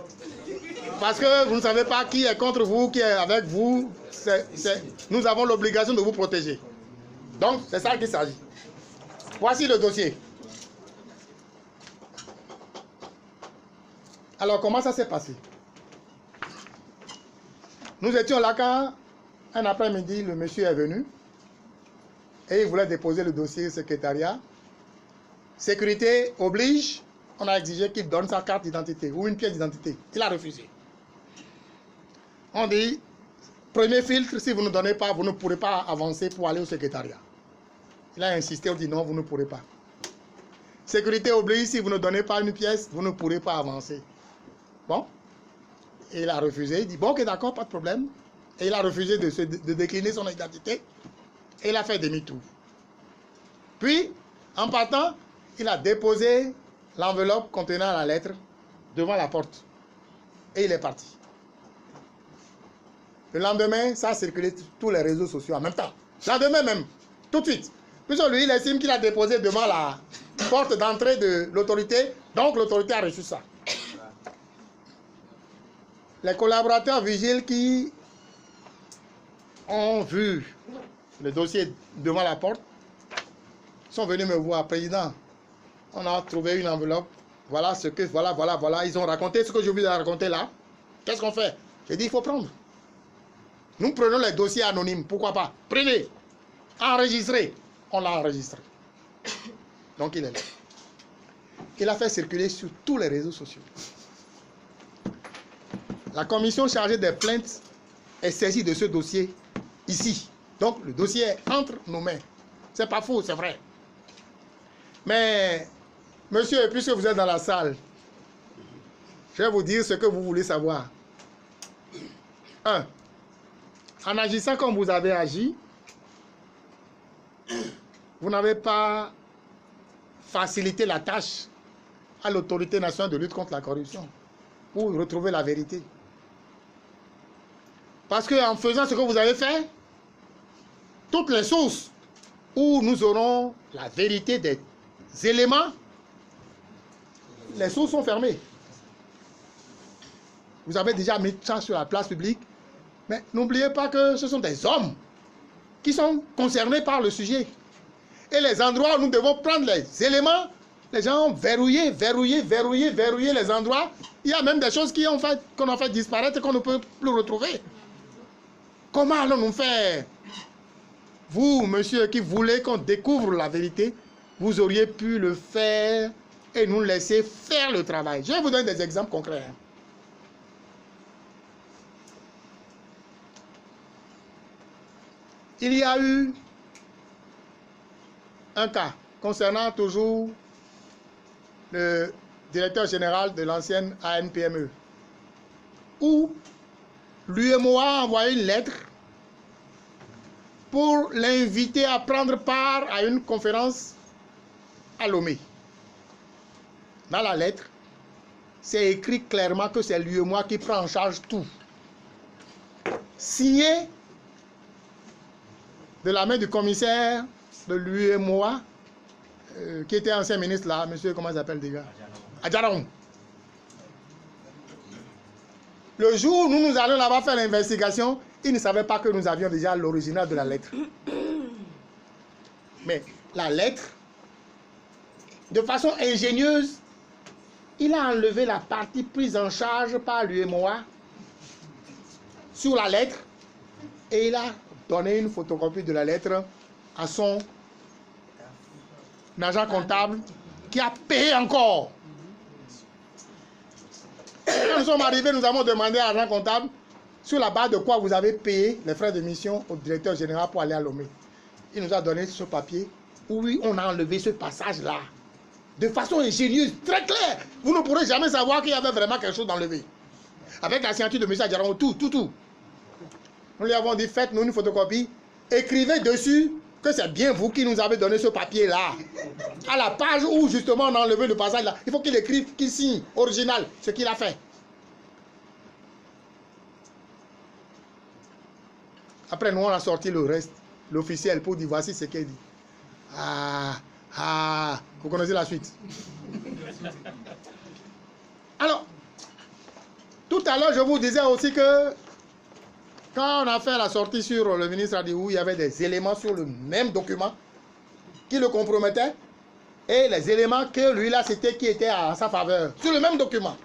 Speaker 1: parce que vous ne savez pas qui est contre vous, qui est avec vous. Nous avons l'obligation de vous protéger. Donc, c'est ça qu'il s'agit. Voici le dossier. Alors, comment ça s'est passé? Nous étions là quand, un après-midi, le monsieur est venu et il voulait déposer le dossier au secrétariat. Sécurité oblige, on a exigé qu'il donne sa carte d'identité ou une pièce d'identité. Il a refusé. On dit, premier filtre, si vous ne donnez pas, vous ne pourrez pas avancer pour aller au secrétariat. Il a insisté, on dit non, vous ne pourrez pas. Sécurité oblige, si vous ne donnez pas une pièce, vous ne pourrez pas avancer. Bon. Et il a refusé. Il dit, bon, ok, d'accord, pas de problème. Et il a refusé de décliner son identité. Et il a fait demi-tour. Puis, en partant, il a déposé l'enveloppe contenant la lettre devant la porte. Et il est parti. Le lendemain, ça a circulé sur tous les réseaux sociaux en même temps. Le lendemain même, tout de suite. Puisque lui, il estime qu'il a déposé devant la porte d'entrée de l'autorité. Donc, l'autorité a reçu ça. Les collaborateurs vigiles qui ont vu le dossier devant la porte sont venus me voir, président. On a trouvé une enveloppe. Voilà ce que, voilà. Ils ont raconté ce que je vous ai raconté là. Qu'est-ce qu'on fait? J'ai dit, il faut prendre. Nous prenons les dossiers anonymes, pourquoi pas? Prenez, enregistrez. On l'a enregistré. Donc il est là. Il a fait circuler sur tous les réseaux sociaux. La commission chargée des plaintes est saisie de ce dossier ici. Donc le dossier est entre nos mains. C'est pas faux, c'est vrai. Mais, monsieur, puisque vous êtes dans la salle, je vais vous dire ce que vous voulez savoir. 1. En agissant comme vous avez agi, vous n'avez pas facilité la tâche à l'autorité nationale de lutte contre la corruption pour retrouver la vérité. Parce qu'en faisant ce que vous avez fait, toutes les sources où nous aurons la vérité des éléments, les sources sont fermées. Vous avez déjà mis ça sur la place publique, mais n'oubliez pas que ce sont des hommes qui sont concernés par le sujet. Et les endroits où nous devons prendre les éléments, les gens ont verrouillé les endroits. Il y a même des choses qu'on a fait disparaître et qu'on ne peut plus retrouver. Comment allons-nous faire? Vous, monsieur, qui voulez qu'on découvre la vérité, vous auriez pu le faire et nous laisser faire le travail. Je vais vous donner des exemples concrets. Il y a eu un cas concernant toujours le directeur général de l'ancienne ANPME, où l'UEMOA a envoyé une lettre pour l'inviter à prendre part à une conférence à Lomé. Dans la lettre, c'est écrit clairement que c'est l'UEMOA qui prend en charge tout. Signé de la main du commissaire de l'UEMOA, qui était ancien ministre là, monsieur, comment il s'appelle déjà? Adjaraoum. Le jour où nous allons là-bas faire l'investigation, il ne savait pas que nous avions déjà l'original de la lettre. Mais la lettre, de façon ingénieuse, il a enlevé la partie prise en charge par l'UEMOA sur la lettre et il a donné une photocopie de la lettre à son agent comptable qui a payé encore. Quand nous sommes arrivés, nous avons demandé à l'agent comptable sur la base de quoi vous avez payé les frais de mission au directeur général pour aller à Lomé. Il nous a donné ce papier où on a enlevé ce passage-là de façon ingénieuse, très claire. Vous ne pourrez jamais savoir qu'il y avait vraiment quelque chose d'enlevé. Avec la signature de M. Adjaraoum, tout. Nous lui avons dit, faites-nous une photocopie, écrivez dessus que c'est bien vous qui nous avez donné ce papier-là. À la page où justement on a enlevé le passage-là, il faut qu'il écrive, qu'il signe, original, ce qu'il a fait. Après, nous, on a sorti le reste, l'officiel, pour dire, voici ce qu'il dit. Vous connaissez la suite. Alors, tout à l'heure, je vous disais aussi que quand on a fait la sortie sur le ministre a dit où il y avait des éléments sur le même document qui le compromettaient et les éléments que lui là c'était qui étaient à sa faveur sur le même document.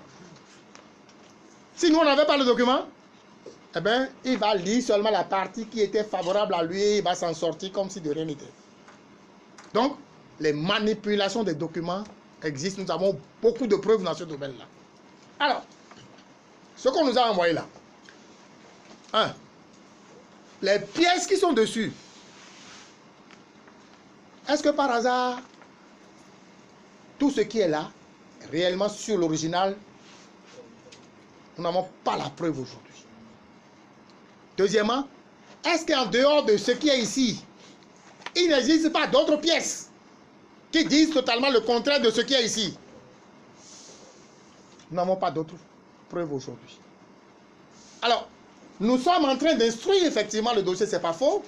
Speaker 1: Si nous on n'avait pas le document, eh bien il va lire seulement la partie qui était favorable à lui et il va s'en sortir comme si de rien n'était. Donc les manipulations des documents existent, nous avons beaucoup de preuves dans ce domaine-là. Alors, ce qu'on nous a envoyé là, 1. Les pièces qui sont dessus, est-ce que par hasard, tout ce qui est là, réellement sur l'original, nous n'avons pas la preuve aujourd'hui. Deuxièmement, est-ce qu'en dehors de ce qui est ici, il n'existe pas d'autres pièces qui disent totalement le contraire de ce qui est ici? Nous n'avons pas d'autres preuves aujourd'hui. Alors, nous sommes en train d'instruire effectivement le dossier, c'est pas faux,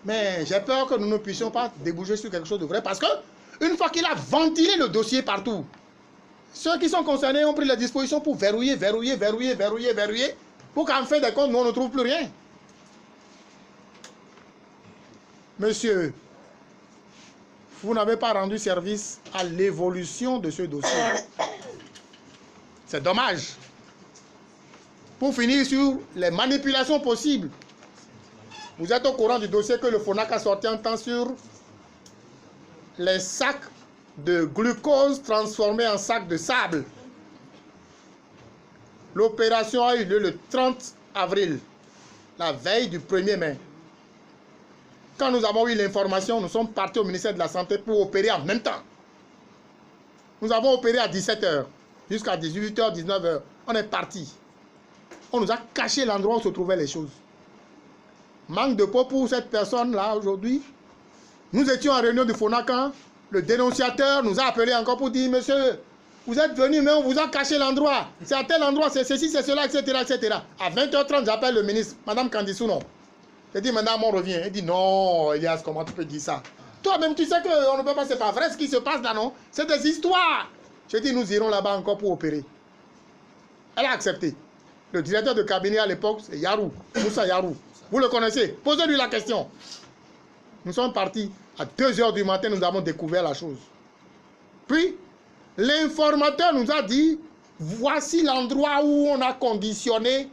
Speaker 1: mais j'ai peur que nous ne puissions pas déboucher sur quelque chose de vrai parce que une fois qu'il a ventilé le dossier partout, ceux qui sont concernés ont pris les dispositions pour verrouiller, pour qu'en fin de compte, nous on ne trouve plus rien. Monsieur, vous n'avez pas rendu service à l'évolution de ce dossier. C'est dommage. Pour finir sur les manipulations possibles, vous êtes au courant du dossier que le FONAC a sorti un temps sur les sacs de glucose transformés en sacs de sable. L'opération a eu lieu le 30 avril, la veille du 1er mai. Quand nous avons eu l'information, nous sommes partis au ministère de la Santé pour opérer en même temps. Nous avons opéré à 17h, jusqu'à 18h, 19h. On est parti. On nous a caché l'endroit où se trouvaient les choses. Manque de peau pour cette personne-là aujourd'hui. Nous étions en réunion du FONAC. Le dénonciateur nous a appelé encore pour dire, monsieur, vous êtes venu, mais on vous a caché l'endroit. C'est à tel endroit, c'est ceci, c'est cela, etc., etc. À 20h30, j'appelle le ministre, Madame Candissou, non. J'ai dit, madame, on revient. Elle dit, non, Elias, comment tu peux dire ça? Toi-même, tu sais qu'on ne peut pas, c'est pas vrai ce qui se passe là, non? C'est des histoires. J'ai dit, nous irons là-bas encore pour opérer. Elle a accepté. Le directeur de cabinet à l'époque, c'est Yarou, Moussa Yarou. Vous le connaissez? Posez-lui la question. Nous sommes partis. À 2h du matin, nous avons découvert la chose. Puis, l'informateur nous a dit, voici l'endroit où on a conditionné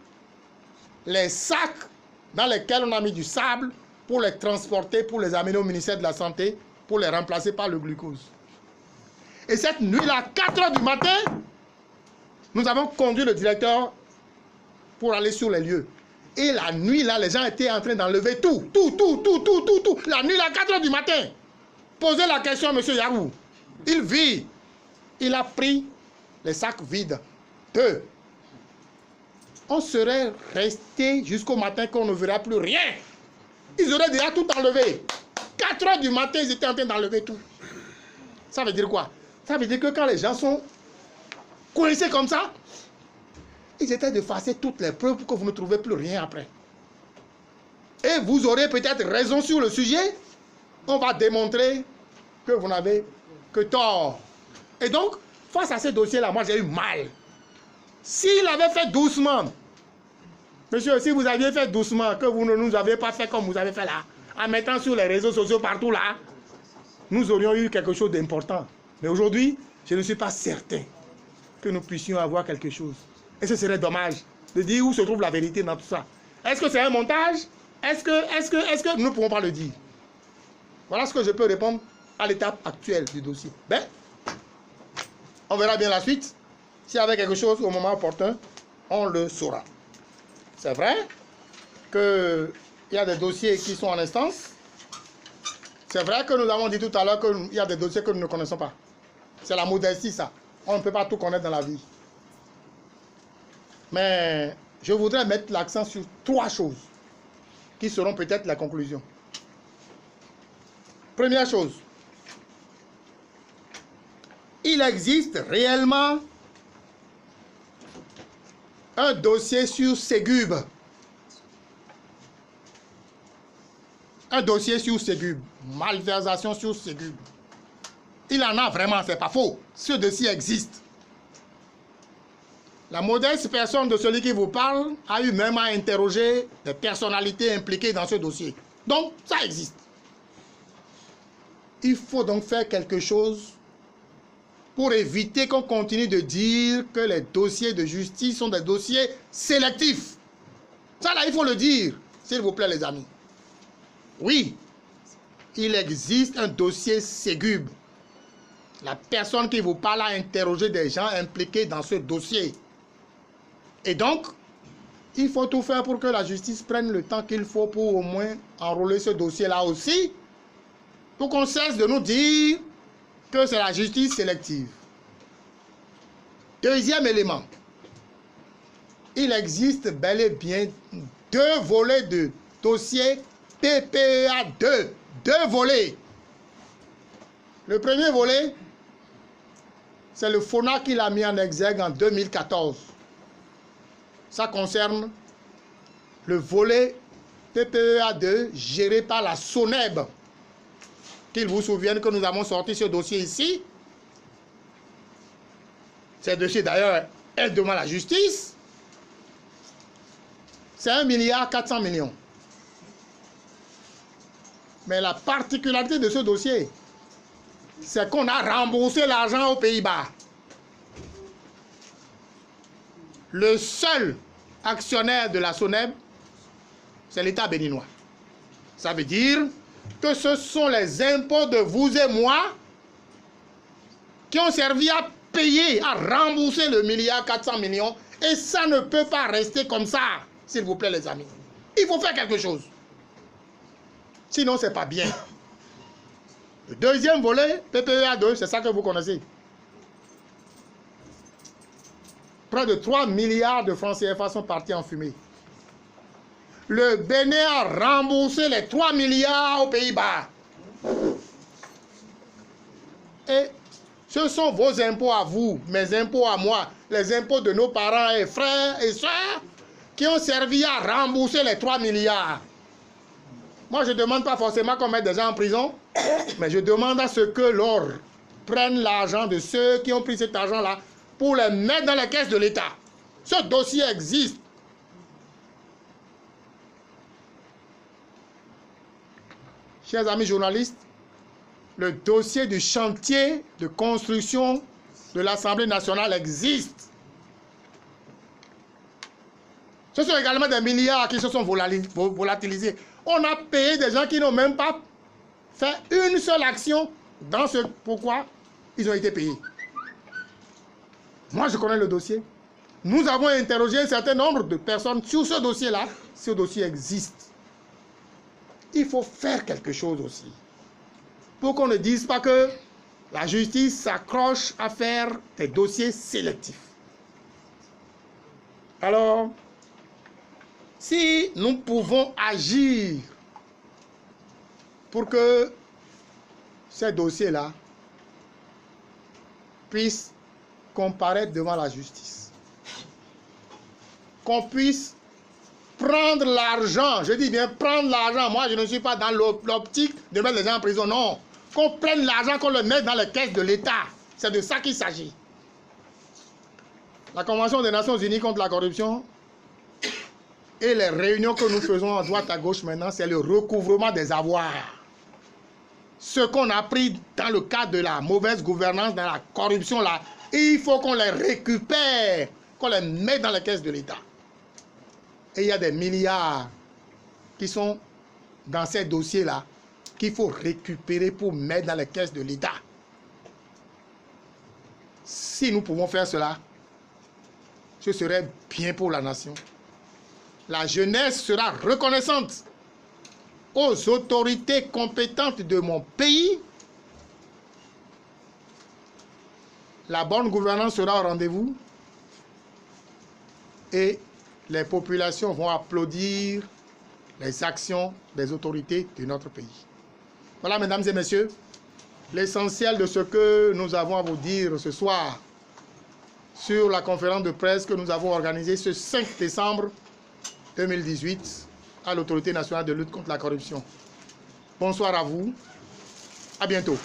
Speaker 1: les sacs dans lesquels on a mis du sable pour les transporter, pour les amener au ministère de la Santé, pour les remplacer par le glucose. Et cette nuit-là, à 4h du matin, nous avons conduit le directeur pour aller sur les lieux. Et la nuit, là, les gens étaient en train d'enlever tout. La nuit, là, à 4h du matin. Posez la question à M. Yarou. Il vit. Il a pris les sacs vides. 2. On serait resté jusqu'au matin qu'on ne verra plus rien. Ils auraient déjà tout enlevé. 4h du matin, ils étaient en train d'enlever tout. Ça veut dire quoi? Ça veut dire que quand les gens sont coincés comme ça, ils étaient d'effacer toutes les preuves pour que vous ne trouvez plus rien après. Et vous aurez peut-être raison sur le sujet. On va démontrer que vous n'avez que tort. Et donc, face à ces dossiers-là, moi j'ai eu mal. S'il avait fait doucement, monsieur, si vous aviez fait doucement, que vous ne nous avez pas fait comme vous avez fait là, en mettant sur les réseaux sociaux partout là, nous aurions eu quelque chose d'important. Mais aujourd'hui, je ne suis pas certain que nous puissions avoir quelque chose. Et ce serait dommage de dire où se trouve la vérité dans tout ça. Est-ce que c'est un montage? Est-ce que nous ne pouvons pas le dire? Voilà ce que je peux répondre à l'étape actuelle du dossier. Ben, on verra bien la suite. S'il y avait quelque chose au moment opportun, on le saura. C'est vrai qu'il y a des dossiers qui sont en instance. C'est vrai que nous avons dit tout à l'heure qu'il y a des dossiers que nous ne connaissons pas. C'est la modestie, ça. On ne peut pas tout connaître dans la vie. Mais je voudrais mettre l'accent sur 3 choses qui seront peut-être la conclusion. Première chose, il existe réellement un dossier sur Ségub. Un dossier sur Ségub. Malversation sur Ségub. Il en a vraiment, c'est pas faux. Ce dossier existe. La modeste personne de celui qui vous parle a eu même à interroger des personnalités impliquées dans ce dossier. Donc, ça existe. Il faut donc faire quelque chose pour éviter qu'on continue de dire que les dossiers de justice sont des dossiers sélectifs. Ça là, il faut le dire, s'il vous plaît les amis. Oui, il existe un dossier Ségub. La personne qui vous parle a interrogé des gens impliqués dans ce dossier. Et donc, il faut tout faire pour que la justice prenne le temps qu'il faut pour au moins enrôler ce dossier-là aussi, pour qu'on cesse de nous dire que c'est la justice sélective. Deuxième élément, il existe bel et bien 2 volets de dossier PPEA 2. 2 volets. Le premier volet, c'est le FONA qui l'a mis en exergue en 2014. Ça concerne le volet PPEA 2 géré par la SONEB. Qu'il vous souvienne que nous avons sorti ce dossier ici. Ce dossier d'ailleurs est devant la justice. C'est 1,4 milliard. Mais la particularité de ce dossier, c'est qu'on a remboursé l'argent aux Pays-Bas. Le seul actionnaire de la SONEB, c'est l'État béninois. Ça veut dire que ce sont les impôts de vous et moi qui ont servi à payer, à rembourser le 1,4 milliard. Et ça ne peut pas rester comme ça, s'il vous plaît les amis. Il faut faire quelque chose. Sinon, ce n'est pas bien. Le deuxième volet, PPEA 2, c'est ça que vous connaissez. Près de 3 milliards de francs CFA sont partis en fumée. Le Bénin a remboursé les 3 milliards aux Pays-Bas. Et ce sont vos impôts à vous, mes impôts à moi, les impôts de nos parents et frères et sœurs qui ont servi à rembourser les 3 milliards. Moi, je ne demande pas forcément qu'on mette des gens en prison, mais je demande à ce que l'on prenne l'argent de ceux qui ont pris cet argent-là pour les mettre dans les caisses de l'État. Ce dossier existe. Chers amis journalistes, le dossier du chantier de construction de l'Assemblée nationale existe. Ce sont également des milliards qui se sont volatilisés. On a payé des gens qui n'ont même pas fait une seule action dans ce pourquoi ils ont été payés. Moi, je connais le dossier. Nous avons interrogé un certain nombre de personnes sur ce dossier-là. Ce dossier existe. Il faut faire quelque chose aussi. Pour qu'on ne dise pas que la justice s'accroche à faire des dossiers sélectifs. Alors, si nous pouvons agir pour que ces dossiers-là puissent comparaître devant la justice, qu'on puisse prendre l'argent, je dis bien prendre l'argent, moi je ne suis pas dans l'optique de mettre les gens en prison, non, qu'on prenne l'argent, qu'on le mette dans les caisses de l'État, c'est de ça qu'il s'agit. La Convention des Nations Unies contre la corruption et les réunions que nous faisons à droite à gauche maintenant, c'est le recouvrement des avoirs. Ce qu'on a pris dans le cadre de la mauvaise gouvernance, dans la corruption là, il faut qu'on les récupère, qu'on les mette dans les caisses de l'État. Et il y a des milliards qui sont dans ces dossiers-là qu'il faut récupérer pour mettre dans les caisses de l'État. Si nous pouvons faire cela, ce serait bien pour la nation. La jeunesse sera reconnaissante aux autorités compétentes de mon pays. La bonne gouvernance sera au rendez-vous et les populations vont applaudir les actions des autorités de notre pays. Voilà, mesdames et messieurs, l'essentiel de ce que nous avons à vous dire ce soir sur la conférence de presse que nous avons organisée ce 5 décembre 2018 à l'Autorité nationale de lutte contre la corruption. Bonsoir à vous, à bientôt.